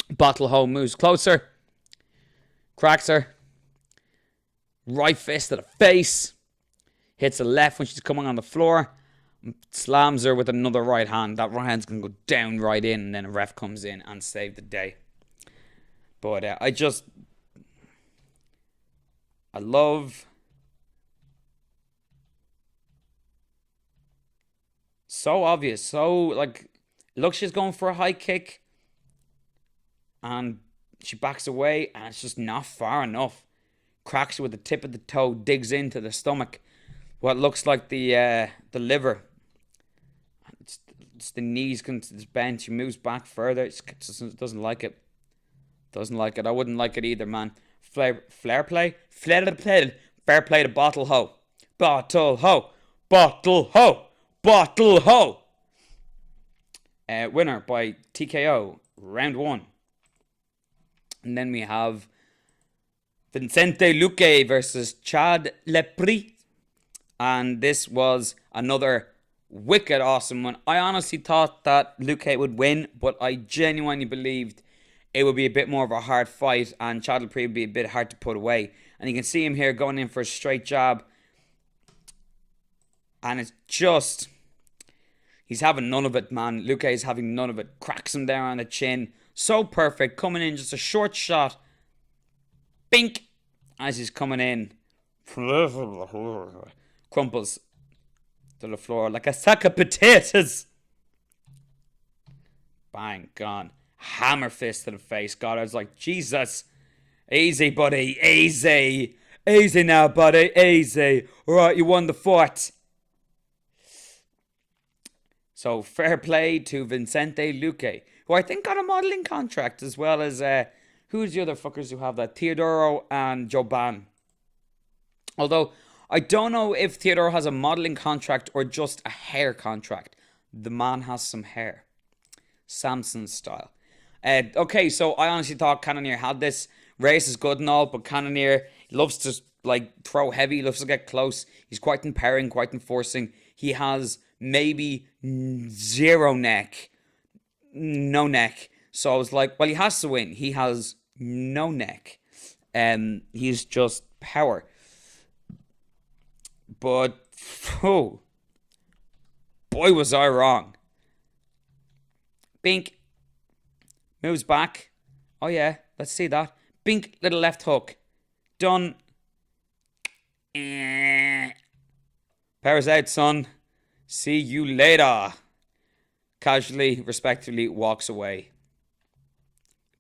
Bottle home moves closer. Cracks her. Right fist to the face. Hits the left when she's coming on the floor. Slams her with another right hand. That right hand's going to go down right in. And then a ref comes in and save the day. But I love... So obvious. So, like... Look, she's going for a high kick. And she backs away. And it's just not far enough. Cracks her with the tip of the toe. Digs into the stomach. What looks like the liver. It's the knees come to this bend. She moves back further. It doesn't like it. Doesn't like it. I wouldn't like it either, man. Fair play? Fair play to Bottle Ho. Bottle Ho. Bottle Ho. Bottle Ho. Winner by TKO. Round 1. And then we have Vicente Luque versus Chad Lepri. And this was another wicked awesome one. I honestly thought that Luque would win, but I genuinely believed it would be a bit more of a hard fight and Chad Lepri would be a bit hard to put away. And you can see him here going in for a straight jab. And it's just... He's having none of it, man. Luque is having none of it. Cracks him there on the chin. So perfect. Coming in, just a short shot. Bink! As he's coming in. Crumples to the floor like a sack of potatoes. Bang, gone. Hammer fist to the face. God, I was like, Jesus. Easy, buddy. Easy. Easy now, buddy. Easy. Alright, you won the fight. So, fair play to Vicente Luque, who I think got a modelling contract, as well as, who's the other fuckers who have that? Teodoro and Joban. Although, I don't know if Teodoro has a modelling contract or just a hair contract. The man has some hair. Samson style. Okay, so I honestly thought Cannonier had this. Race is good and all, but Cannonier loves to, like, throw heavy, loves to get close. He's quite empowering, quite enforcing. He has... maybe 0 neck. No neck. So I was like, well, he has to win. He has no neck. He's just power. But, oh, boy, was I wrong. Bink. Moves back. Oh, yeah. Let's see that. Bink, little left hook. Done. Power's out, son. See you later. Casually, respectfully, walks away.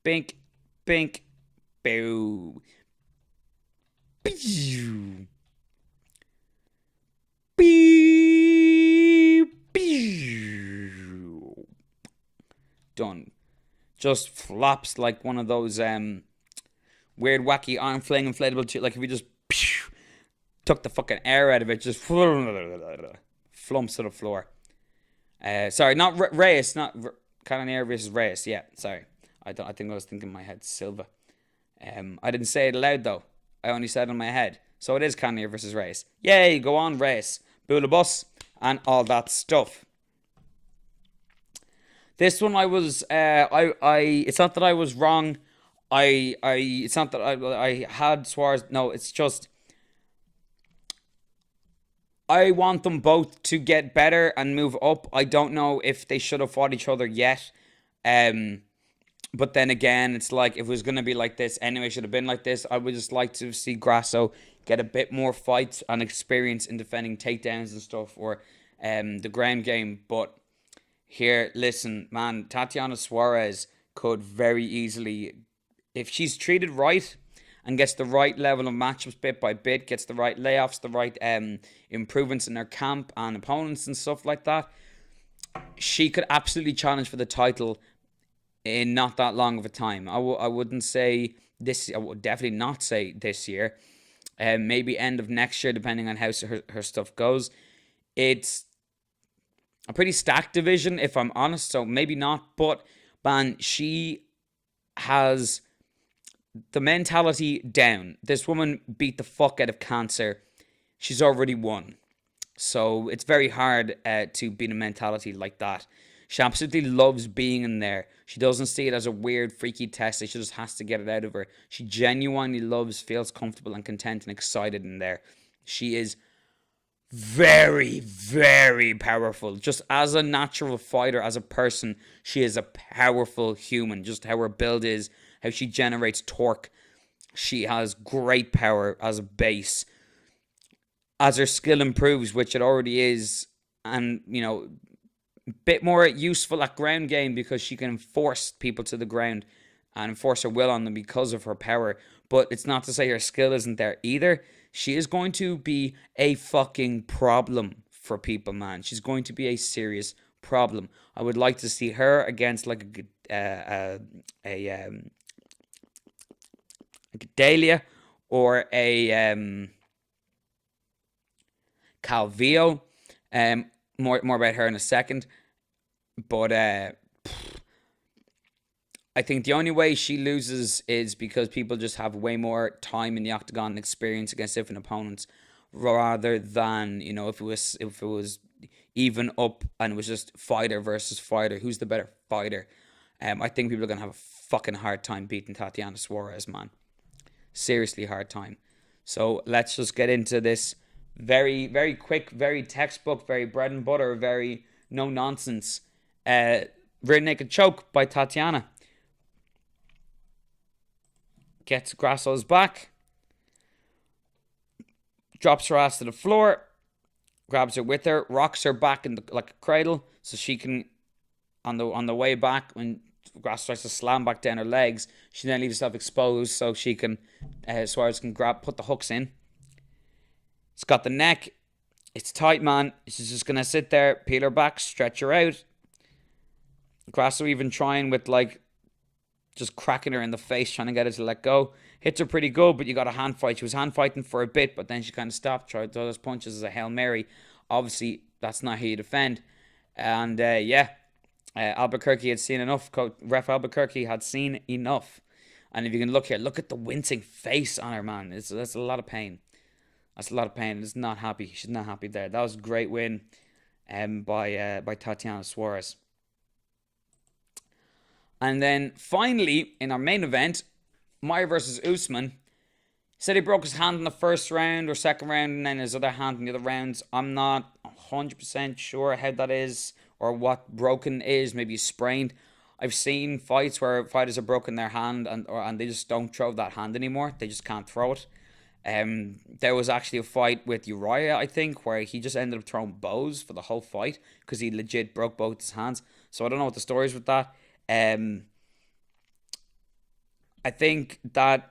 Bink, bink, boo. Pew. Pew. Done. Just flops like one of those weird, wacky arm fling inflatable. Like if you just took the fucking air out of it, just flumps to the floor. Sorry, not Reyes, not Cannonier versus Reyes. Yeah, sorry. I think I was thinking in my head Silva. I didn't say it aloud though. I only said it in my head. So it is Cannonier versus Reyes. Yay, go on Reyes. Bula bus and all that stuff. This one I was it's not that I was wrong. It's not that I had Suarez. No, it's just I want them both to get better and move up. I don't know if they should have fought each other yet. But then again, it's like, if it was going to be like this anyway, it should have been like this. I would just like to see Grasso get a bit more fights and experience in defending takedowns and stuff, or the ground game. But here, listen, man, Tatiana Suarez could very easily, if she's treated right and gets the right level of matchups bit by bit, gets the right layoffs, the right improvements in her camp and opponents and stuff like that, she could absolutely challenge for the title in not that long of a time. I wouldn't say this. I would definitely not say this year. Maybe end of next year, depending on how her stuff goes. It's a pretty stacked division, if I'm honest. So maybe not. But man, she has the mentality down. This woman beat the fuck out of cancer. She's already won. So it's very hard to beat a mentality like that. She absolutely loves being in there. She doesn't see it as a weird, freaky test. She just has to get it out of her. She genuinely loves, feels comfortable and content and excited in there. She is very, very powerful. Just as a natural fighter, as a person, she is a powerful human. Just how her build is, how she generates torque. She has great power as a base. As her skill improves, which it already is, and, you know, bit more useful at ground game because she can force people to the ground and enforce her will on them because of her power. But it's not to say her skill isn't there either. She is going to be a fucking problem for people, man. She's going to be a serious problem. I would like to see her against like a Gedalia or a Calvillo. More about her in a second. But I think the only way she loses is because people just have way more time in the octagon and experience against different opponents, rather than, you know, if it was even up and it was just fighter versus fighter, who's the better fighter. I think people are gonna have a fucking hard time beating Tatiana Suarez, man. Seriously hard time. So let's just get into this. Very, very quick, very textbook, very bread and butter, very no nonsense. Rear naked choke by Tatiana. Gets Grasso's back. Drops her ass to the floor. Grabs her with her. Rocks her back in like a cradle, so she can, on the way back, when Grasso tries to slam back down her legs, she then leaves herself exposed so she can, Suarez can put the hooks in. It's got the neck. It's tight, man. She's just going to sit there, peel her back, stretch her out. Grasso even trying with, like, just cracking her in the face, trying to get her to let go. Hits her pretty good, but you got a hand fight. She was hand fighting for a bit, but then she kind of stopped, tried to throw those punches as a Hail Mary. Obviously, that's not how you defend. And, Albuquerque had seen enough. Ref Albuquerque had seen enough. And if you can look here, look at the wincing face on her, man. That's a lot of pain. That's a lot of pain. It's not happy. She's not happy there. That was a great win by Tatiana Suarez. And then finally, in our main event, Maia versus Usman. Said he broke his hand in the first round or second round, and then his other hand in the other rounds. I'm not 100% sure how that is or what broken is. Maybe sprained. I've seen fights where fighters have broken their hand and they just don't throw that hand anymore. They just can't throw it. There was actually a fight with Uriah, I think, where he just ended up throwing bows for the whole fight because he legit broke both his hands. So I don't know what the story is with that. I think that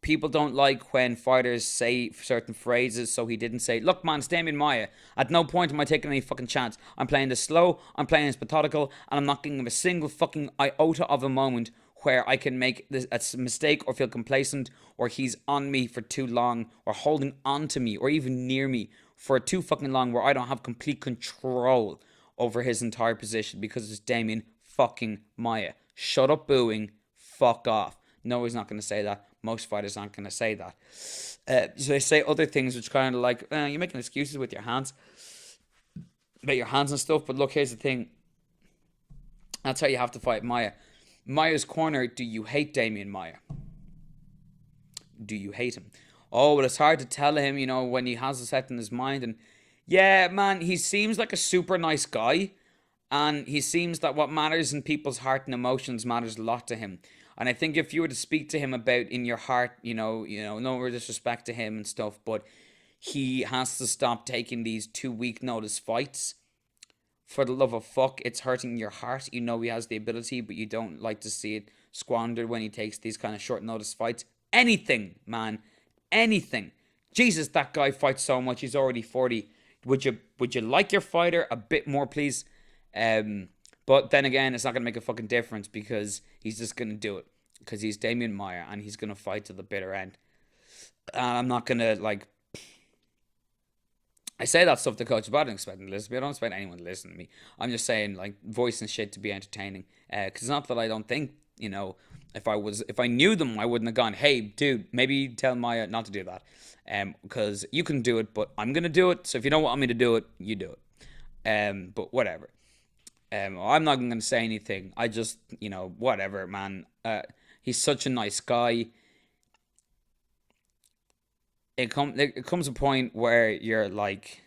people don't like when fighters say certain phrases, so he didn't say, look, man, it's Damian Maia. At no point am I taking any fucking chance. I'm playing this slow, I'm playing this methodical, and I'm not giving him a single fucking iota of a moment where I can make this a mistake or feel complacent or he's on me for too long or holding on to me or even near me for too fucking long where I don't have complete control over his entire position because it's Damian fucking Maia. Shut up booing, fuck off. No, he's not going to say that. Most fighters aren't going to say that. So they say other things which kind of like, you're making excuses with your hands. About your hands and stuff. But look, here's the thing. That's how you have to fight Maia. Maia's corner, do you hate Damian Maia? Do you hate him? Oh, well, it's hard to tell him, you know, when he has a set in his mind. And yeah, man, he seems like a super nice guy. And he seems that what matters in people's heart and emotions matters a lot to him. And I think if you were to speak to him about in your heart, no disrespect to him and stuff, but he has to stop taking these 2 week notice fights. For the love of fuck, it's hurting your heart. You know he has the ability, but you don't like to see it squandered when he takes these kind of short notice fights. Anything, man. Anything. Jesus, that guy fights so much. He's already 40. Would you like your fighter a bit more, please? But then again, it's not going to make a fucking difference because he's just going to do it. Because he's Damian Maia and he's going to fight to the bitter end. And I'm not going to, I say that stuff to coaches, but I don't expect them to listen to me. I don't expect anyone to listen to me. I'm just saying, voicing shit to be entertaining. Because it's not that I don't think, if I knew them, I wouldn't have gone, hey, dude, maybe tell Maia not to do that. Because you can do it, but I'm going to do it. So if you don't want me to do it, you do it. But whatever. I'm not going to say anything. I just, whatever, man. He's such a nice guy. It comes a point where you're like,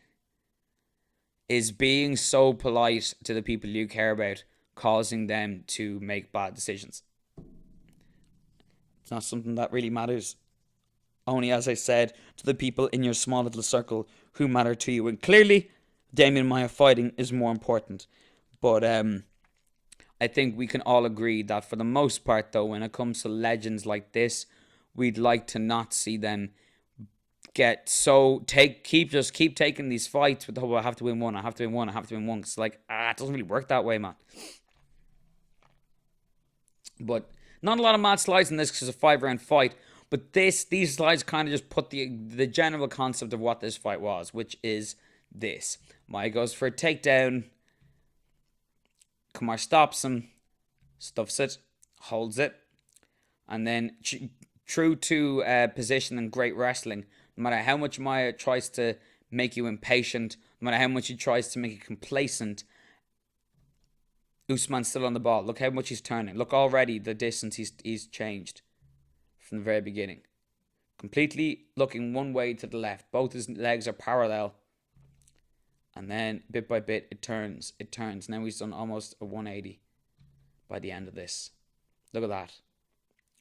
is being so polite to the people you care about causing them to make bad decisions? It's not something that really matters. Only, as I said, to the people in your small little circle who matter to you. And clearly, Damian Maia fighting is more important. But I think we can all agree that for the most part, though, when it comes to legends like this, we'd like to not see them keep taking these fights with the whole I have to win one. It's like, it doesn't really work that way, man. But not a lot of mad slides in this because it's a 5-round fight. But these slides kind of just put the general concept of what this fight was, which is this. Maia goes for a takedown. Kamar stops him, stuffs it, holds it, and then true to position and great wrestling, no matter how much Maia tries to make you impatient, no matter how much he tries to make you complacent, Usman's still on the ball. Look how much he's turning. Look already the distance he's changed from the very beginning. Completely looking one way to the left. Both his legs are parallel. And then, bit by bit, it turns. Now he's done almost a 180 by the end of this. Look at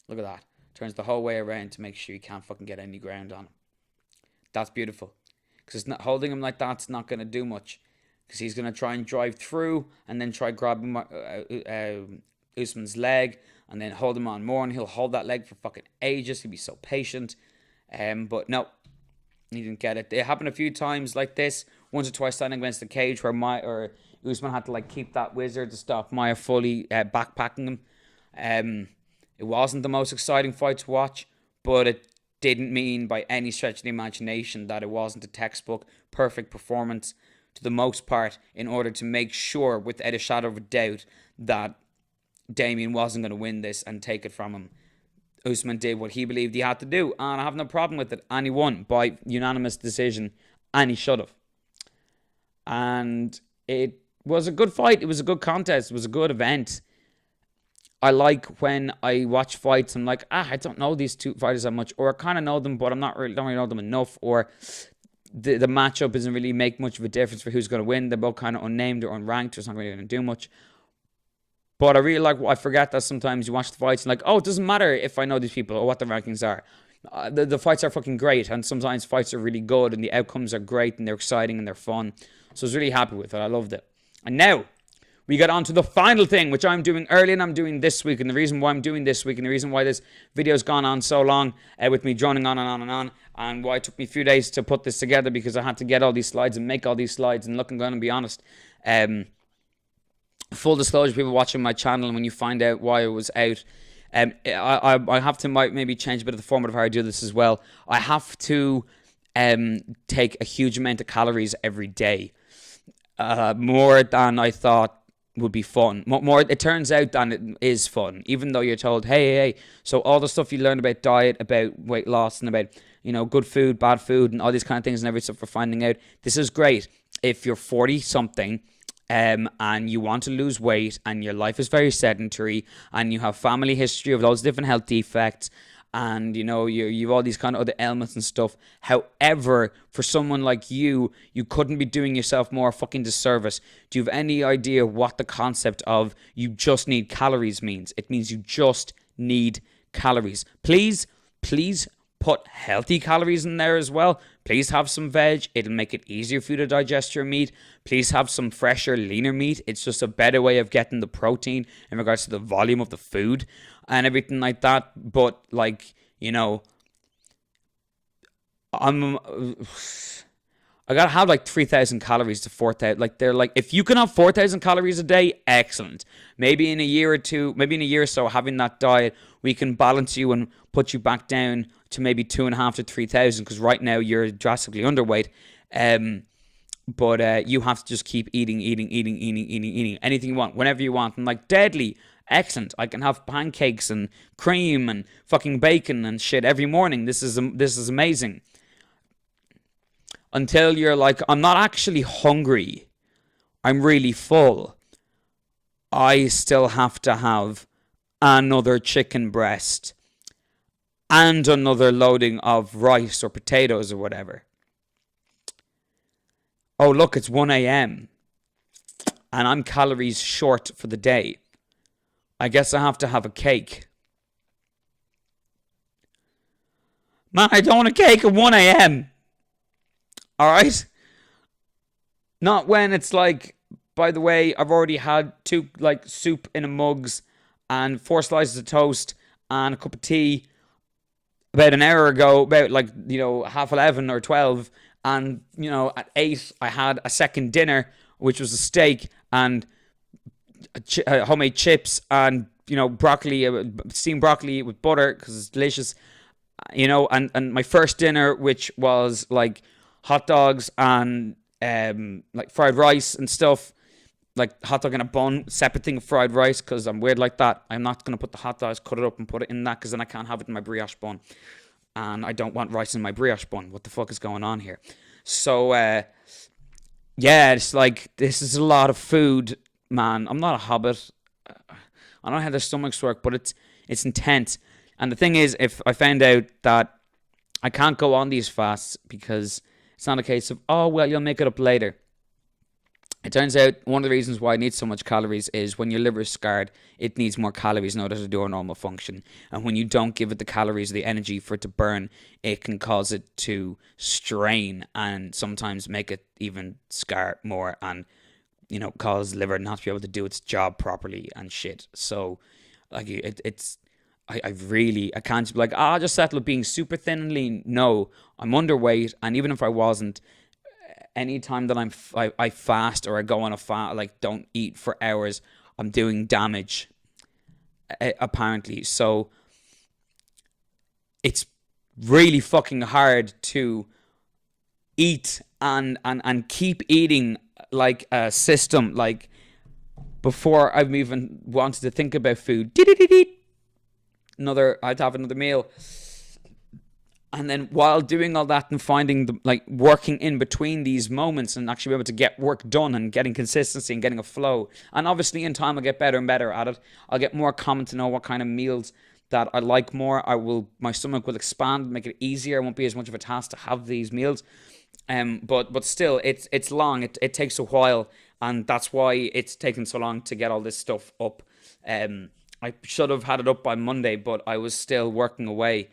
that. Turns the whole way around to make sure you can't fucking get any ground on him. That's beautiful. Because holding him like that's not going to do much. Because he's going to try and drive through and then try grabbing Usman's leg and then hold him on more. And he'll hold that leg for fucking ages. He'll be so patient. But no, he didn't get it. It happened a few times like this. Once or twice standing against the cage where Usman had to keep that wizard to stop Maia fully backpacking him. It wasn't the most exciting fight to watch, but it didn't mean by any stretch of the imagination that it wasn't a textbook perfect performance to the most part in order to make sure without a shadow of a doubt that Damian wasn't going to win this and take it from him. Usman did what he believed he had to do, and I have no problem with it. And he won by unanimous decision, and he should have. And it was a good fight. It was a good contest. It was a good event. I like when I watch fights, I'm like, I don't know these two fighters that much, or I kind of know them, but don't really know them enough, or the matchup doesn't really make much of a difference for who's going to win. They're both kind of unnamed or unranked, or it's not really going to do much. But I really I forget that sometimes you watch the fights and it doesn't matter if I know these people or what the rankings are. The fights are fucking great, and sometimes fights are really good, and the outcomes are great, and they're exciting, and they're fun. So I was really happy with it. I loved it. And now, we get on to the final thing, which I'm doing early and I'm doing this week. And the reason why I'm doing this week and the reason why this video's gone on so long with me droning on and on and on, and why it took me a few days to put this together, because I had to get all these slides and make all these slides. And look, I'm going to be honest. Full disclosure, people watching my channel, and when you find out why I was out, I have to maybe change a bit of the format of how I do this as well. I have to take a huge amount of calories every day. More than I thought would be fun. More, it turns out, than it is fun, even though you're told, hey. So all the stuff you learn about diet, about weight loss, and about, good food, bad food, and all these kind of things and every stuff for finding out. This is great if you're 40 something and you want to lose weight and your life is very sedentary and you have family history of loads of different health defects and you've all these kind of other elements and stuff. However, for someone like you couldn't be doing yourself more fucking disservice. Do you have any idea what the concept of you just need calories means? It means you just need calories. Please put healthy calories in there as well. Please have some veg. It'll make it easier for you to digest your meat. Please have some fresher, leaner meat. It's just a better way of getting the protein in regards to the volume of the food and everything like that. But I gotta have like 3,000 calories to 4,000. Like they're like, if you can have 4,000 calories a day, excellent. Maybe in a year or so, having that diet, we can balance you and put you back down to maybe 2,500 to 3,000, because right now you're drastically underweight. But you have to just keep eating anything you want, whenever you want. And like, deadly, excellent. I can have pancakes and cream and fucking bacon and shit every morning. This is amazing. Until you're like, I'm not actually hungry, I'm really full. I still have to have another chicken breast and another loading of rice or potatoes or whatever. Oh, look, it's 1 a.m. and I'm calories short for the day. I guess I have to have a cake. Man, I don't want a cake at 1 a.m. Alright? Not when it's like, by the way, I've already had 2 like soup in a mugs and 4 slices of toast and a cup of tea about an hour ago, about 11:30 or 12, and at 8 I had a second dinner, which was a steak and homemade chips and broccoli, steamed broccoli with butter because it's delicious, and my first dinner, which was like hot dogs and like fried rice and stuff, like hot dog in a bun, separate thing of fried rice, because I'm weird like that. I'm not going to put the hot dogs, cut it up and put it in that, because then I can't have it in my brioche bun, and I don't want rice in my brioche bun. What the fuck is going on here? So yeah, it's like, this is a lot of food, man. I'm not a hobbit. I don't know how their stomachs work, but it's intense. And the thing is, if I found out that I can't go on these fasts, because it's not a case of, oh, well, you'll make it up later. It turns out one of the reasons why it needs so much calories is when your liver is scarred, it needs more calories in order to do a normal function. And when you don't give it the calories, the energy for it to burn, it can cause it to strain and sometimes make it even scar more and, cause the liver not to be able to do its job properly and shit. So, like, I can't be like, I'll just settle at being super thin and lean. No, I'm underweight, and even if I wasn't, anytime that I fast or I go on a fast, like don't eat for hours, I'm doing damage, apparently. So it's really fucking hard to eat and keep eating like a system. Like, before I've even wanted to think about food, I'd have another meal. And then while doing all that and finding working in between these moments and actually be able to get work done and getting consistency and getting a flow. And obviously in time I'll get better and better at it. I'll get more common to know what kind of meals that I like more. My stomach will expand, make it easier. It won't be as much of a task to have these meals. But still, it's long. It takes a while, and that's why it's taken so long to get all this stuff up. I should have had it up by Monday, but I was still working away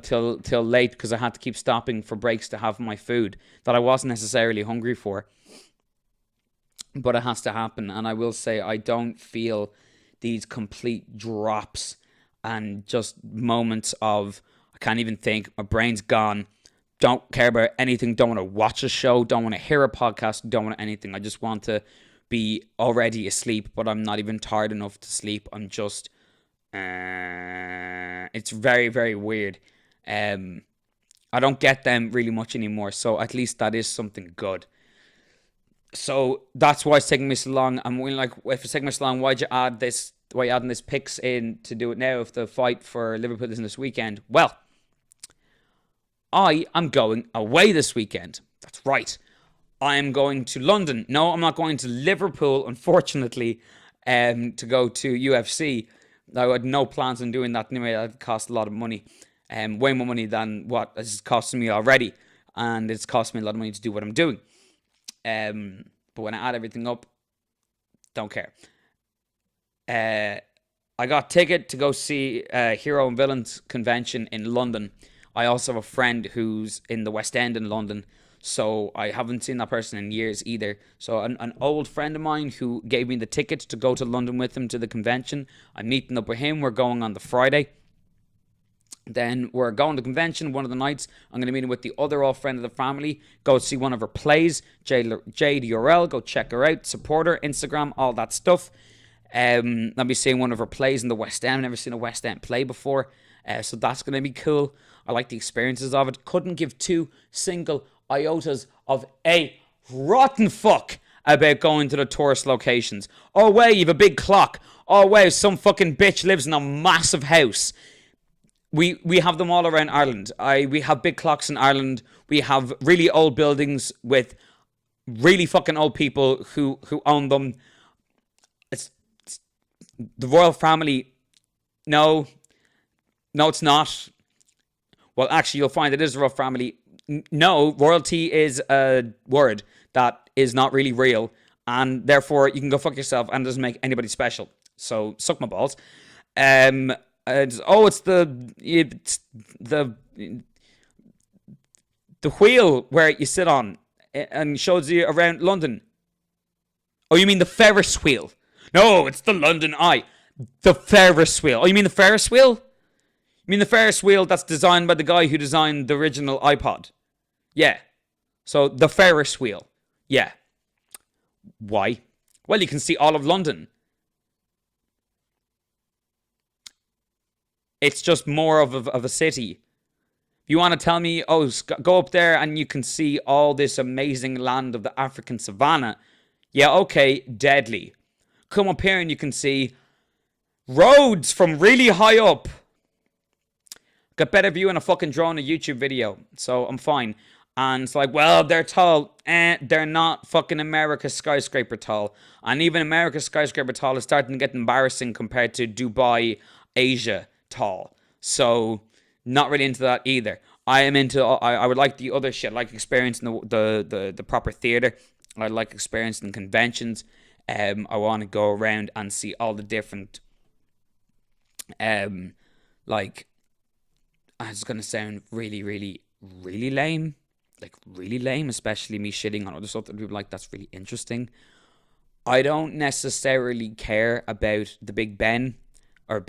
till late, because I had to keep stopping for breaks to have my food that I wasn't necessarily hungry for. But it has to happen, and I will say I don't feel these complete drops and just moments of I can't even think, my brain's gone, don't care about anything, don't want to watch a show, don't want to hear a podcast, don't want anything. I just want to be already asleep, but I'm not even tired enough to sleep. I'm just it's very, very weird. I don't get them really much anymore, so at least that is something good. So that's why it's taking me so long. I'm like, if it's taking me so long, why'd you add this? Why are you adding this picks in to do it now if the fight for Liverpool isn't this weekend? Well, I am going away this weekend. That's right. I am going to London. No, I'm not going to Liverpool, unfortunately, to go to UFC. I had no plans on doing that anyway. That cost a lot of money. Way more money than what it's costing me already. And it's cost me a lot of money to do what I'm doing. But when I add everything up, don't care. I got ticket to go see Hero and Villains convention in London. I also have a friend who's in the West End in London, so I haven't seen that person in years either. So an old friend of mine who gave me the ticket to go to London with him to the convention, I'm meeting up with him. We're going on the Friday. Then we're going to the convention one of the nights. I'm going to meet him with the other old friend of the family. Go see one of her plays, Jade URL. Go check her out, support her, Instagram, all that stuff. I'll be seeing one of her plays in the West End. I've never seen a West End play before. So that's going to be cool. I like the experiences of it. Couldn't give two single iotas of a rotten fuck about going to the tourist locations. Oh, wow, you have a big clock. Oh, wow, some fucking bitch lives in a massive house. We have them all around Ireland. We have big clocks in Ireland. We have really old buildings with really fucking old people who own them. It's the royal family. No, it's not. Well, actually, you'll find it is the royal family. No, royalty is a word that is not really real, and therefore you can go fuck yourself, and it doesn't make anybody special. So suck my balls. It's the wheel where you sit on and shows you around London. Oh, you mean the Ferris wheel? No, it's the London Eye. The Ferris wheel. Oh, you mean the Ferris wheel? You mean the Ferris wheel that's designed by the guy who designed the original iPod? Yeah. So the Ferris wheel. Yeah. Why? Well, you can see all of London. It's just more of a city. If you want to tell me, go up there and you can see all this amazing land of the African savannah. Yeah, okay, deadly. Come up here and you can see roads from really high up. Got better view in a fucking drone, a YouTube video. So I'm fine. And it's like, well, they're tall. They're not fucking America's skyscraper tall. And even America's skyscraper tall is starting to get embarrassing compared to Dubai, Asia tall. So not really into that either. I am into, I would like the other shit, like experiencing the proper theater. I like experiencing conventions. I want to go around and see all the different, like, it's going to sound really, really, really lame. Like, really lame, especially me shitting on other stuff that people like, that's really interesting. I don't necessarily care about the Big Ben or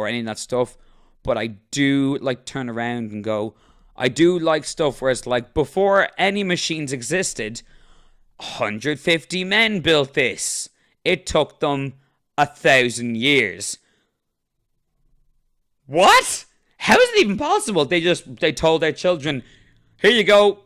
any of that stuff, but I do like turn around and go, I do like stuff where it's like, before any machines existed, 150 men built this. It took them 1,000 years. What? How is it even possible? They told their children, here you go,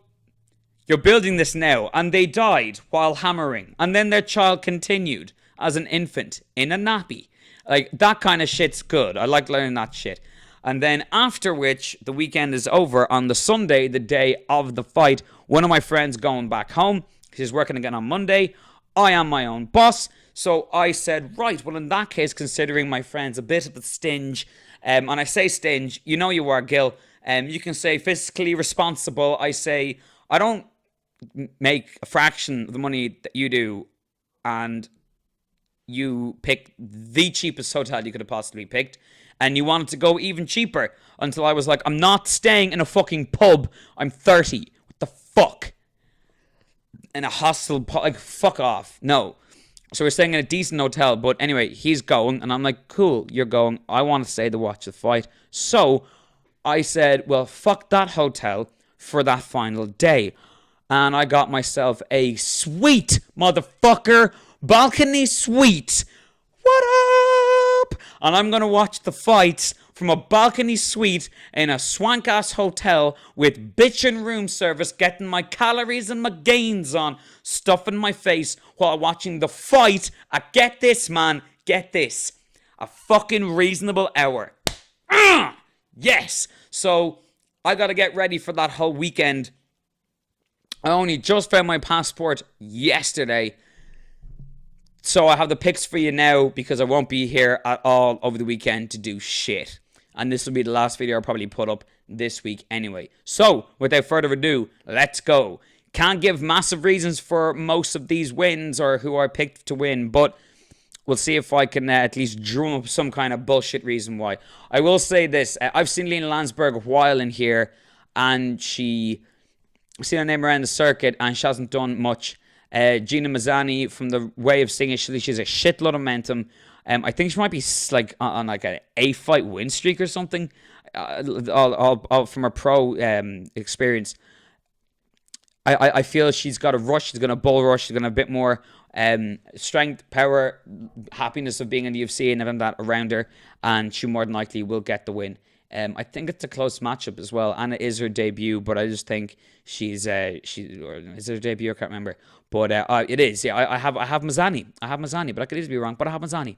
you're building this now. And they died while hammering. And then their child continued as an infant in a nappy. Like, that kind of shit's good. I like learning that shit. And then after which, the weekend is over. On the Sunday, the day of the fight, one of my friends going back home. He's working again on Monday. I am my own boss. So I said, right, well, in that case, considering my friend's a bit of a stinge, and I say stinge, you know you are, Gil. You can say fiscally responsible. I say, I don't make a fraction of the money that you do, and you picked the cheapest hotel you could have possibly picked, and you wanted to go even cheaper, until I was like, I'm not staying in a fucking pub. I'm 30. What the fuck? In a hostel, like, fuck off. No. So we're staying in a decent hotel, but anyway, he's going, and I'm like, cool, you're going. I want to stay to watch the fight. So I said, well, fuck that hotel for that final day. And I got myself a sweet motherfucker balcony suite. What up? And I'm going to watch the fights from a balcony suite in a swank-ass hotel with bitchin' room service, getting my calories and my gains on, stuffing my face while watching the fight at, get this, man, get this, a fucking reasonable hour. Yes! So, I gotta get ready for that whole weekend. I only just found my passport yesterday. So I have the picks for you now because I won't be here at all over the weekend to do shit. And this will be the last video I'll probably put up this week anyway. So, without further ado, let's go. Can't give massive reasons for most of these wins or who I picked to win, but we'll see if I can at least drum up some kind of bullshit reason why. I will say this. I've seen Lena Landsberg a while in here, and I've seen her name around the circuit, and she hasn't done much. Gina Mazzani, from the way of seeing it, she's a shitload of momentum. I think she might be like on like an 8-fight win streak or something. All from her pro experience. I feel she's got a rush. She's going to bull rush. She's going to have a bit more strength, power, happiness of being in the UFC and having that around her. And she more than likely will get the win. I think it's a close matchup as well. And it is her debut, but I just think is it her debut? I can't remember. But it is. Yeah, I have Mazzani. I have Mazzani, but I could easily be wrong. But I have Mazzani.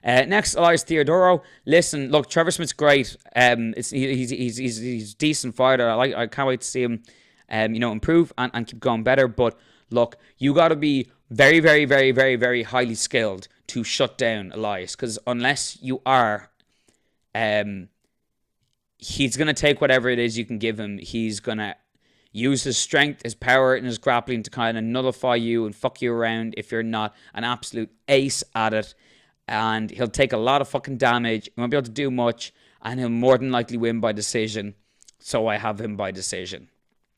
Next, Elias Theodoro. Listen, look, Trevor Smith's great. He's decent fighter. I can't wait to see him, improve and keep going better. But look, you got to be very, very, very, very, very highly skilled to shut down Elias, because unless you are, he's gonna take whatever it is you can give him. He's gonna use his strength, his power, and his grappling to kind of nullify you and fuck you around if you're not an absolute ace at it. And he'll take a lot of fucking damage. He won't be able to do much. And he'll more than likely win by decision. So I have him by decision.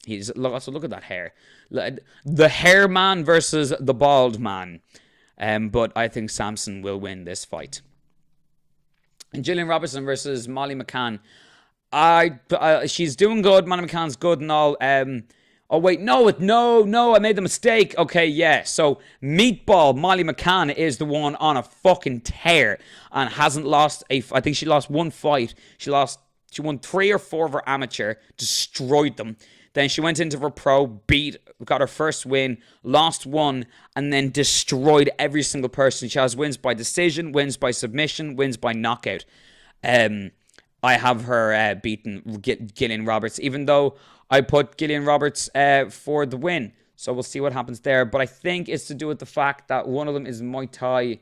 Look at that hair. The hair man versus the bald man. But I think Samson will win this fight. And Gillian Robertson versus Molly McCann. She's doing good. Molly McCann's good and all. Oh, wait, no, I made the mistake. Okay, yeah, so Meatball Molly McCann is the one on a fucking tear and hasn't lost I think she lost one fight. She won 3 or 4 of her amateur, destroyed them. Then she went into her pro, got her first win, lost one, and then destroyed every single person. She has wins by decision, wins by submission, wins by knockout. I have her beaten Gillian Roberts, even though I put Gillian Roberts for the win. So we'll see what happens there. But I think it's to do with the fact that one of them is Muay Thai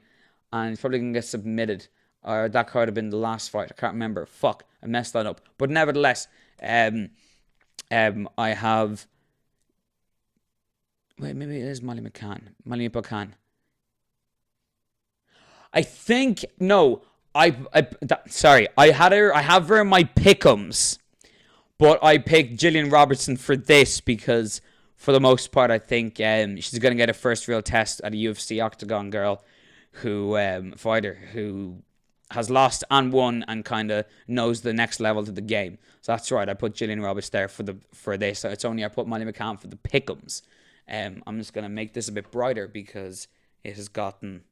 and it's probably going to get submitted. Or that could have been the last fight. I can't remember. Fuck, I messed that up. But nevertheless, I have... Wait, maybe it is Molly McCann. Molly McCann. I think... No, sorry. I have her in my pick'ems. But I picked Gillian Robertson for this because, for the most part, I think she's going to get a first real test at a UFC octagon girl fighter who has lost and won and kind of knows the next level to the game. So that's right. I put Gillian Roberts there for this. So it's only I put Molly McCann for the pick'ems. I'm just going to make this a bit brighter because it has gotten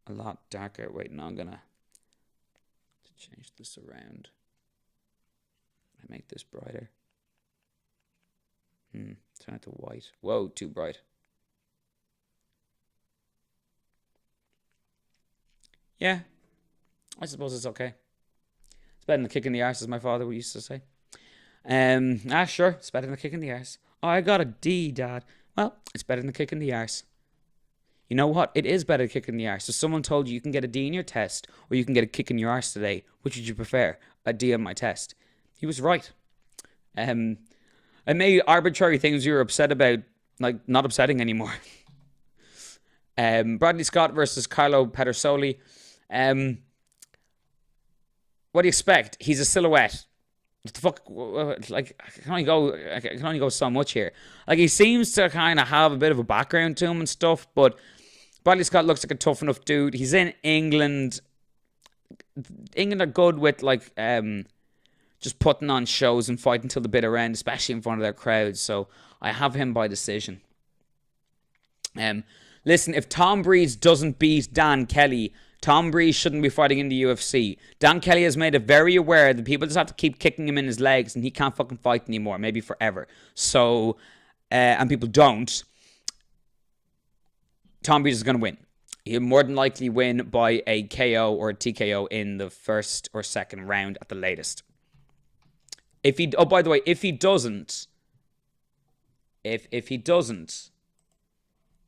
a lot darker. Wait, no, I'm going to change this around. I make this brighter. Turn it to white. Whoa, too bright. Yeah, I suppose it's okay. It's better than a kick in the arse, as my father used to say. Sure, it's better than a kick in the arse. Oh, I got a D, Dad. Well, it's better than a kick in the arse. You know what? It is better than a kick in the arse. So someone told you can get a D in your test, or you can get a kick in your arse today. Which would you prefer? A D on my test. He was right. I made arbitrary things you were upset about, like, not upsetting anymore. Bradley Scott versus Carlo Pedersoli. What do you expect? He's a silhouette. What the fuck? Like, I can only go so much here. Like, he seems to kind of have a bit of a background to him and stuff, but Bradley Scott looks like a tough enough dude. He's in England. England are good with, like, just putting on shows and fighting till the bitter end, especially in front of their crowds. So I have him by decision. Listen, if Tom Breeze doesn't beat Dan Kelly, Tom Breeze shouldn't be fighting in the UFC. Dan Kelly has made it very aware that people just have to keep kicking him in his legs and he can't fucking fight anymore, maybe forever. So, and people don't. Tom Breeze is going to win. He'll more than likely win by a KO or a TKO in the first or second round at the latest. Oh, by the way, if he doesn't,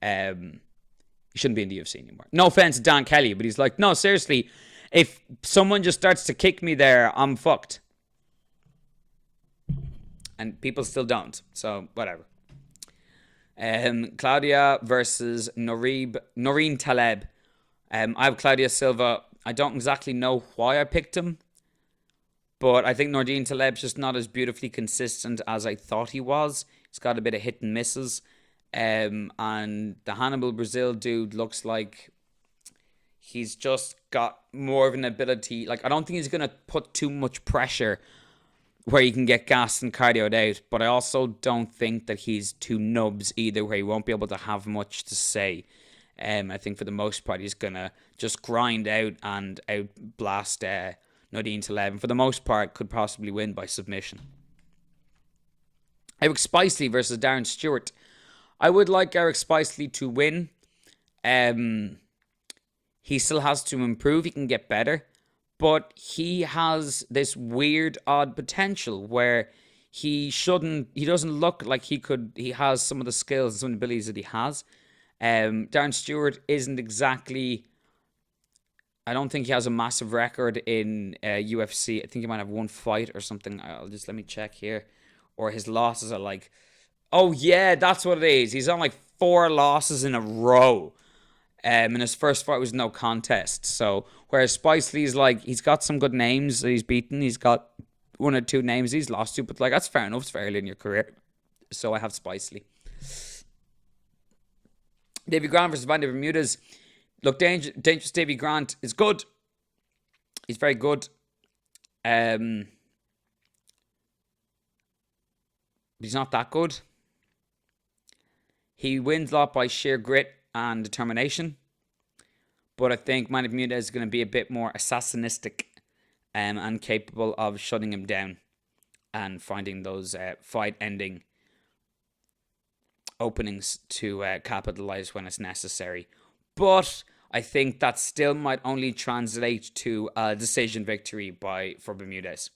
he shouldn't be in the UFC anymore. No offense to Dan Kelly, but he's like, no, seriously, if someone just starts to kick me there, I'm fucked. And people still don't. So, whatever. Claudia versus Noreen Taleb. I have Claudia Silva. I don't exactly know why I picked him, but I think Noreen Taleb's just not as beautifully consistent as I thought he was. He's got a bit of hit and misses. And the Hannibal Brazil dude looks like he's just got more of an ability. Like, I don't think he's going to put too much pressure where he can get gassed and cardioed out, but I also don't think that he's too nubs either, where he won't be able to have much to say. I think for the most part, he's going to just grind out and outblast Nadine Taleb, and for the most part, could possibly win by submission. Eric Spicely versus Darren Stewart. I would like Eric Spicely to win. He still has to improve. He can get better. But he has this weird, odd potential where he doesn't look like he has some of the skills and some of the abilities that he has. Darren Stewart isn't exactly, I don't think he has a massive record in UFC. I think he might have one fight or something. Let me check here. Or his losses are like, oh yeah, that's what it is. He's on like 4 losses in a row. And his first fight was no contest. So, whereas Spicely's like, he's got some good names that he's beaten. He's got 1 or 2 names he's lost to. But, like, that's fair enough. It's fairly in your career. So, I have Spicely. Davy Grant versus Vandy Bermudez. Look, Dangerous Davy Grant is good. He's very good. But he's not that good. He wins a lot by sheer grit and determination, but I think Manny Bermudez is going to be a bit more assassinistic and capable of shutting him down and finding those fight-ending openings to capitalize when it's necessary. But I think that still might only translate to a decision victory for Bermudez.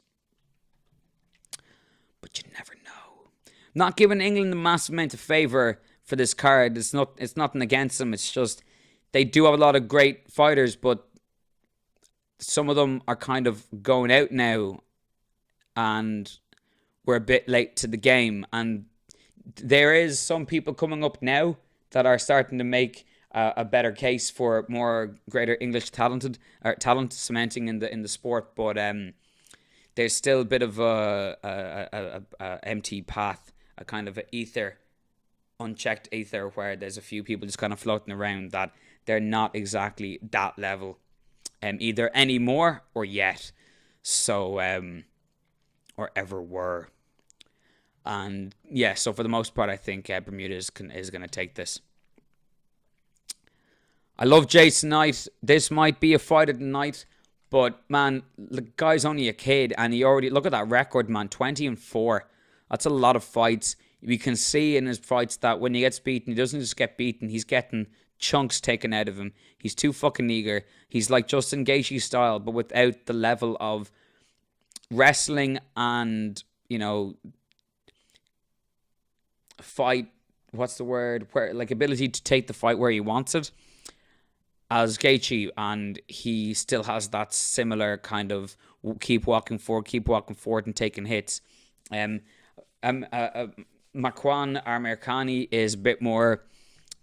But you never know. Not giving England a massive amount of favour for this card. It's nothing against them. It's just they do have a lot of great fighters, but some of them are kind of going out now, and we're a bit late to the game. And there is some people coming up now that are starting to make a better case for greater English talent cementing in the sport. But there's still a bit of a empty path, a kind of unchecked ether, where there's a few people just kind of floating around that they're not exactly that level, either anymore or yet. So, or ever were. And yeah, so for the most part, I think Bermudez is going to take this. I love Jason Knight. This might be a fight of the night, but man, the guy's only a kid, and he already, look at that record, man, 20-4. That's a lot of fights. We can see in his fights that when he gets beaten, he doesn't just get beaten, he's getting chunks taken out of him. He's too fucking eager. He's like Justin Gaethje style, but without the level of wrestling and, fight, what's the word? Like ability to take the fight where he wants it as Gaethje, and he still has that similar kind of keep walking forward and taking hits. Makwan Amirkhani is a bit more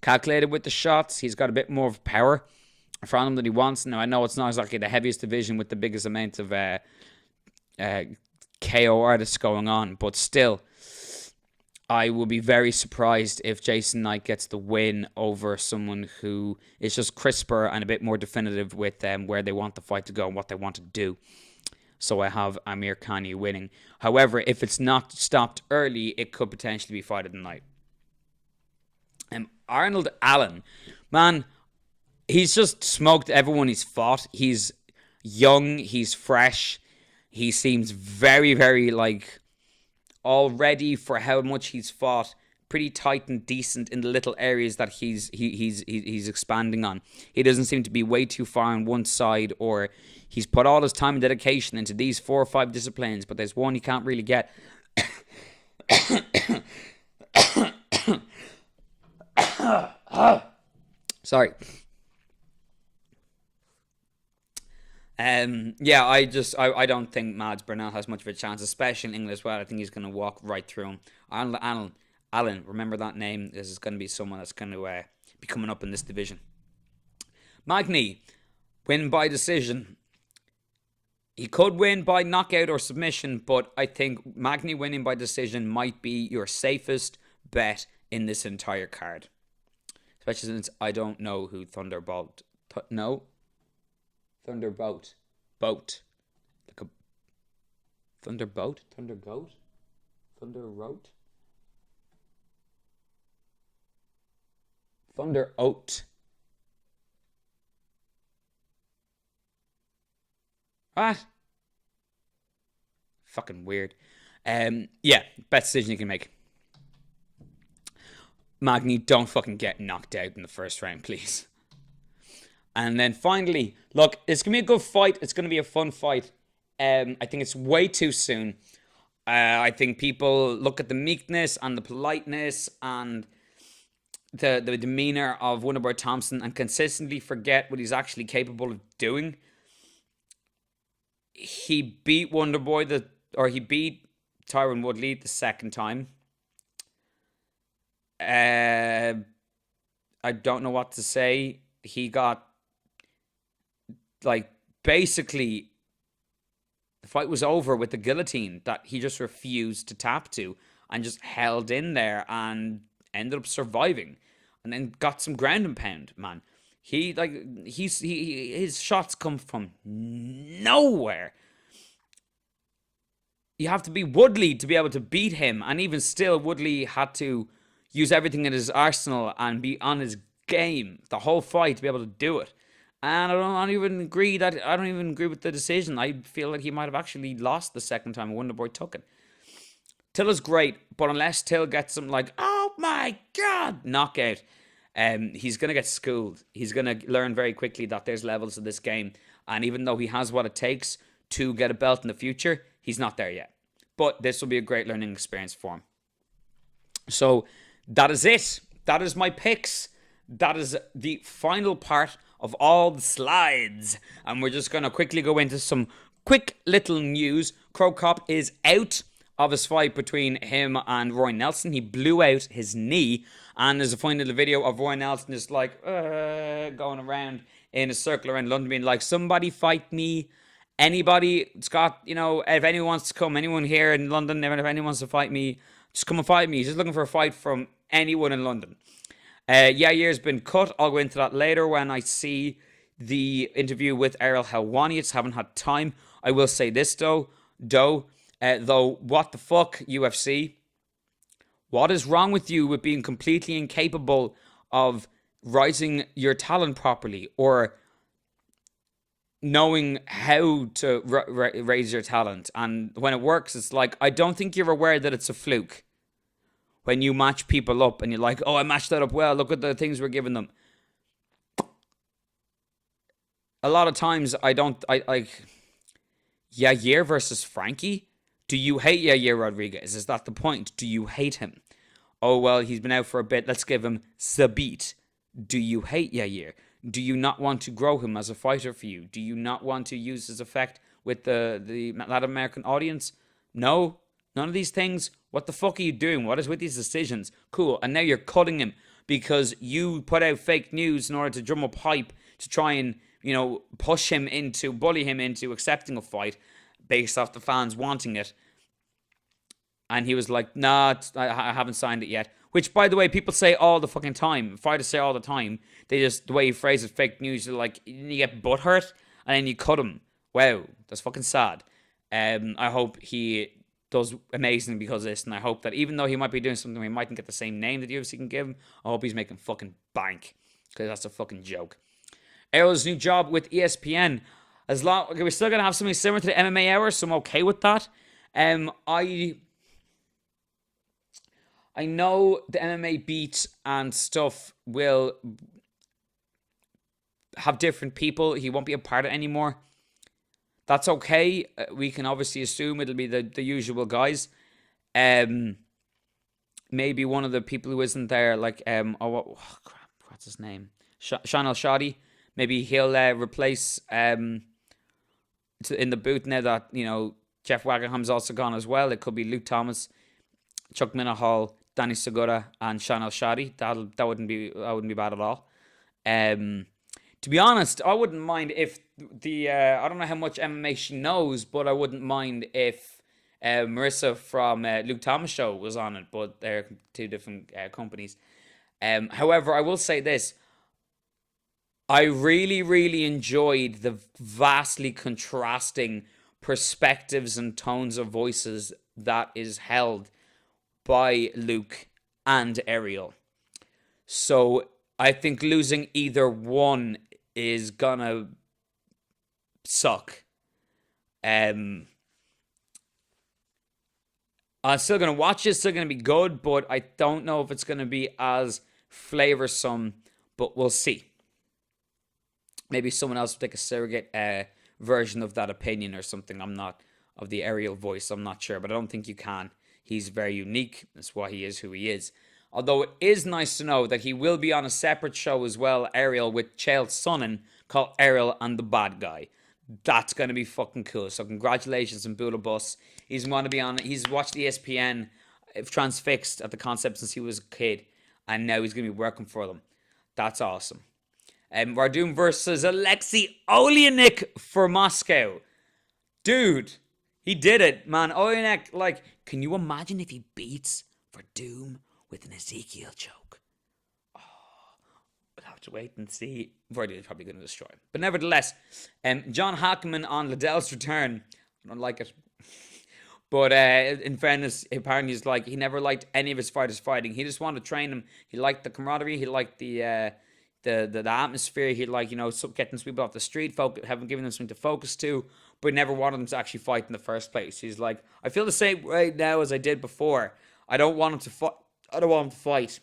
calculated with the shots. He's got a bit more of power from him than he wants. Now, I know it's not exactly the heaviest division with the biggest amount of KO artists going on, but still, I will be very surprised if Jason Knight gets the win over someone who is just crisper and a bit more definitive with where they want the fight to go and what they want to do. So I have Amirkhani winning. However, if it's not stopped early, it could potentially be fight of the night. Arnold Allen, man, he's just smoked everyone he's fought. He's young, he's fresh. He seems very, very all ready for how much he's fought. Pretty tight and decent in the little areas that he's expanding on. He doesn't seem to be way too far on one side, or he's put all his time and dedication into these 4 or 5 disciplines, but there's one he can't really get. Sorry. Yeah, I don't think Mads Bernal has much of a chance, especially in England as well. I think he's going to walk right through him. Alan, remember that name. This is going to be someone that's going to be coming up in this division. Magny, win by decision. He could win by knockout or submission, but I think Magny winning by decision might be your safest bet in this entire card. Especially since I don't know who Thunderbolt... No? Thunderbolt. Boat. Like a... Thunderbolt? Thundergoat? Thunderroat? Thunderoat. What? Fucking weird. Yeah, best decision you can make. Magny, don't fucking get knocked out in the first round, please. And then finally, look, it's going to be a good fight. It's going to be a fun fight. I think it's way too soon. I think people look at the meekness and the politeness and the demeanor of Wonderboy Thompson and consistently forget what he's actually capable of doing. He beat Wonderboy, he beat Tyron Woodley the second time. I don't know what to say. He got, like, basically, the fight was over with the guillotine that he just refused to tap to and just held in there and ended up surviving and then got some ground and pound, man. His shots come from nowhere. You have to be Woodley to be able to beat him, and even still, Woodley had to use everything in his arsenal and be on his game the whole fight to be able to do it. And I don't even agree with the decision. I feel like he might have actually lost the second time Wonderboy took it. Till is great, but unless Till gets some like, oh my god, knockout, he's going to get schooled. He's going to learn very quickly that there's levels of this game. And even though he has what it takes to get a belt in the future, he's not there yet. But this will be a great learning experience for him. So that is it. That is my picks. That is the final part of all the slides. And we're just going to quickly go into some quick little news. Crow Cop is out of his fight between him and Roy Nelson. He blew out his knee. And there's a funny little video of Roy Nelson just like going around in a circle around London being like, somebody fight me. Anybody, Scott, if anyone wants to come, anyone here in London, if anyone wants to fight me, just come and fight me. He's just looking for a fight from anyone in London. Yair's been cut. I'll go into that later when I see the interview with Ariel Helwani. I just haven't had time. I will say this though, what the fuck, UFC? What is wrong with you with being completely incapable of rising your talent properly or knowing how to raise your talent? And when it works, it's like, I don't think you're aware that it's a fluke. When you match people up and you're like, oh, I matched that up well. Look at the things we're giving them. A lot of times Yair versus Frankie. Do you hate Yair Rodriguez? Is that the point? Do you hate him? Oh, well, he's been out for a bit. Let's give him Zabit. Do you hate Yair? Do you not want to grow him as a fighter for you? Do you not want to use his effect with the Latin American audience? No? None of these things? What the fuck are you doing? What is with these decisions? Cool. And now you're cutting him because you put out fake news in order to drum up hype to try and, bully him into accepting a fight based off the fans wanting it. And he was like, nah, I haven't signed it yet. Which, by the way, people say all the fucking time. Fighters say all the time. The way you phrase it, fake news, you're like, you get butthurt and then you cut him. Wow, that's fucking sad. I hope he does amazing because of this, and I hope that even though he might be doing something, he mightn't get the same name that the UFC can give him. I hope he's making fucking bank, because that's a fucking joke. Errol's new job with ESPN, we're still gonna have something similar to the MMA Hour, so I'm okay with that. I know the MMA beat and stuff will have different people. He won't be a part of it anymore. That's okay. We can obviously assume it'll be the usual guys. Maybe one of the people who isn't there, like, what's his name? Sean Al-Shadi. Maybe he'll replace in the booth now that, Jeff Wagenham's also gone as well. It could be Luke Thomas, Chuck Minahall, Danny Segura, and Sean Al-Shadi. That wouldn't be bad at all. To be honest, I wouldn't mind if I don't know how much MMA she knows, but I wouldn't mind if Marissa from Luke Thomas show was on it, but they're two different companies. However, I will say this. I really, really enjoyed the vastly contrasting perspectives and tones of voices that is held by Luke and Ariel. So I think losing either one is gonna suck. I'm still gonna watch it, it's still gonna be good, but I don't know if it's gonna be as flavorsome, but we'll see. Maybe someone else will take a surrogate version of that opinion or something. I'm not, of the Ariel voice, I'm not sure, but I don't think you can. He's very unique. That's why he is who he is. Although it is nice to know that he will be on a separate show as well, Ariel, with Chael Sonnen, called Ariel and the Bad Guy. That's going to be fucking cool. So congratulations on Buddha Bus. He's want to be on. He's watched ESPN transfixed at the concept since he was a kid, and now he's going to be working for them. That's awesome. Wardum versus Alexei Oleinik for Moscow. Dude, he did it, man. Oleinik, can you imagine if he beats Wardum with an Ezekiel choke? Oh, we'll have to wait and see. Wardum's probably going to destroy him. But nevertheless, John Hackman on Liddell's return. I don't like it. But in fairness, apparently he never liked any of his fighters fighting. He just wanted to train them. He liked the camaraderie. He liked the atmosphere. He liked, getting people off the street, giving them something to focus to, but never wanted them to actually fight in the first place. He's like, I feel the same way now as I did before. I don't want him to fight.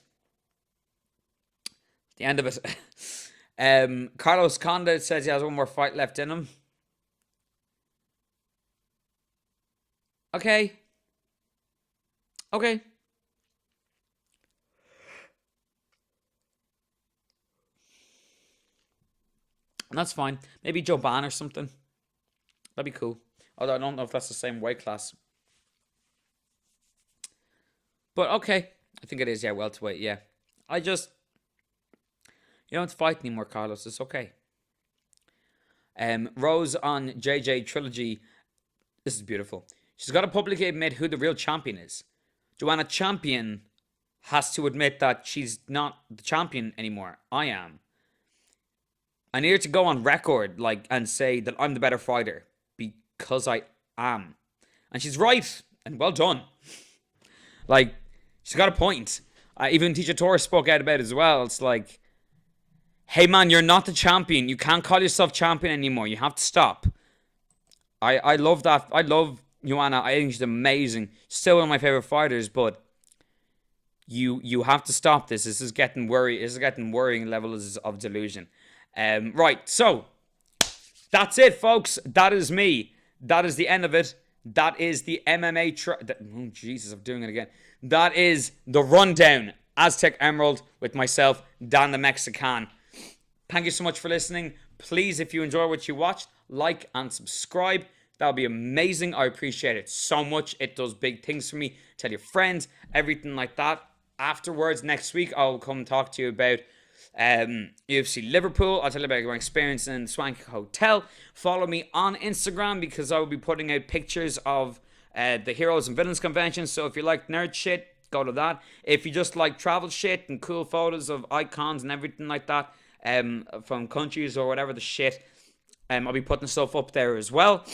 The end of it. Carlos Conde says he has one more fight left in him. Okay. And that's fine. Maybe Joe Ban or something. That'd be cool. Although I don't know if that's the same weight class. But okay. I think it is, yeah, welterweight, yeah. You don't have to fight anymore, Carlos. It's okay. Rose on JJ Trilogy. This is beautiful. She's got to publicly admit who the real champion is. Joanna Champion has to admit that she's not the champion anymore. I am. I need her to go on record, and say that I'm the better fighter because I am. And she's right, and well done. She's got a point. Even Tisha Torres spoke out about it as well. It's like, hey man, you're not the champion. You can't call yourself champion anymore. You have to stop. I love that. I love Joanna. I think she's amazing. Still one of my favorite fighters, but you have to stop this. This is getting worrying levels of delusion. Right, so that's it, folks. That is me. That is the end of it. That is the MMA. Oh, Jesus, I'm doing it again. That is the rundown. Aztec Emerald with myself, Dan the Mexican. Thank you so much for listening. Please, if you enjoy what you watched, like and subscribe. That would be amazing. I appreciate it so much. It does big things for me. Tell your friends, everything like that. Afterwards, next week, I'll come talk to you about UFC Liverpool. I'll tell you about my experience in the Swank Hotel. Follow me on Instagram because I will be putting out pictures of the Heroes and Villains Convention. So if you like nerd shit, go to that. If you just like travel shit and cool photos of icons and everything like that from countries or whatever the shit, I'll be putting stuff up there as well.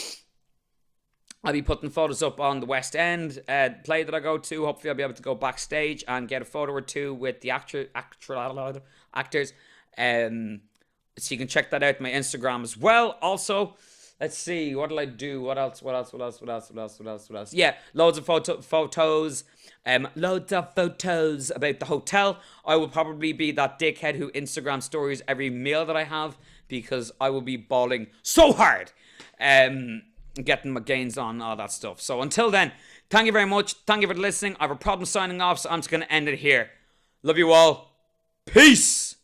I'll be putting photos up on the West End play that I go to. Hopefully I'll be able to go backstage and get a photo or two with the actors. So you can check that out on my Instagram as well. Also, let's see, what did I do? What else? Yeah, loads of photos. Loads of photos about the hotel. I will probably be that dickhead who Instagram stories every meal that I have because I will be balling so hard. Getting my gains on, all that stuff. So until then, thank you very much. Thank you for listening. I have a problem signing off, so I'm just going to end it here. Love you all. Peace.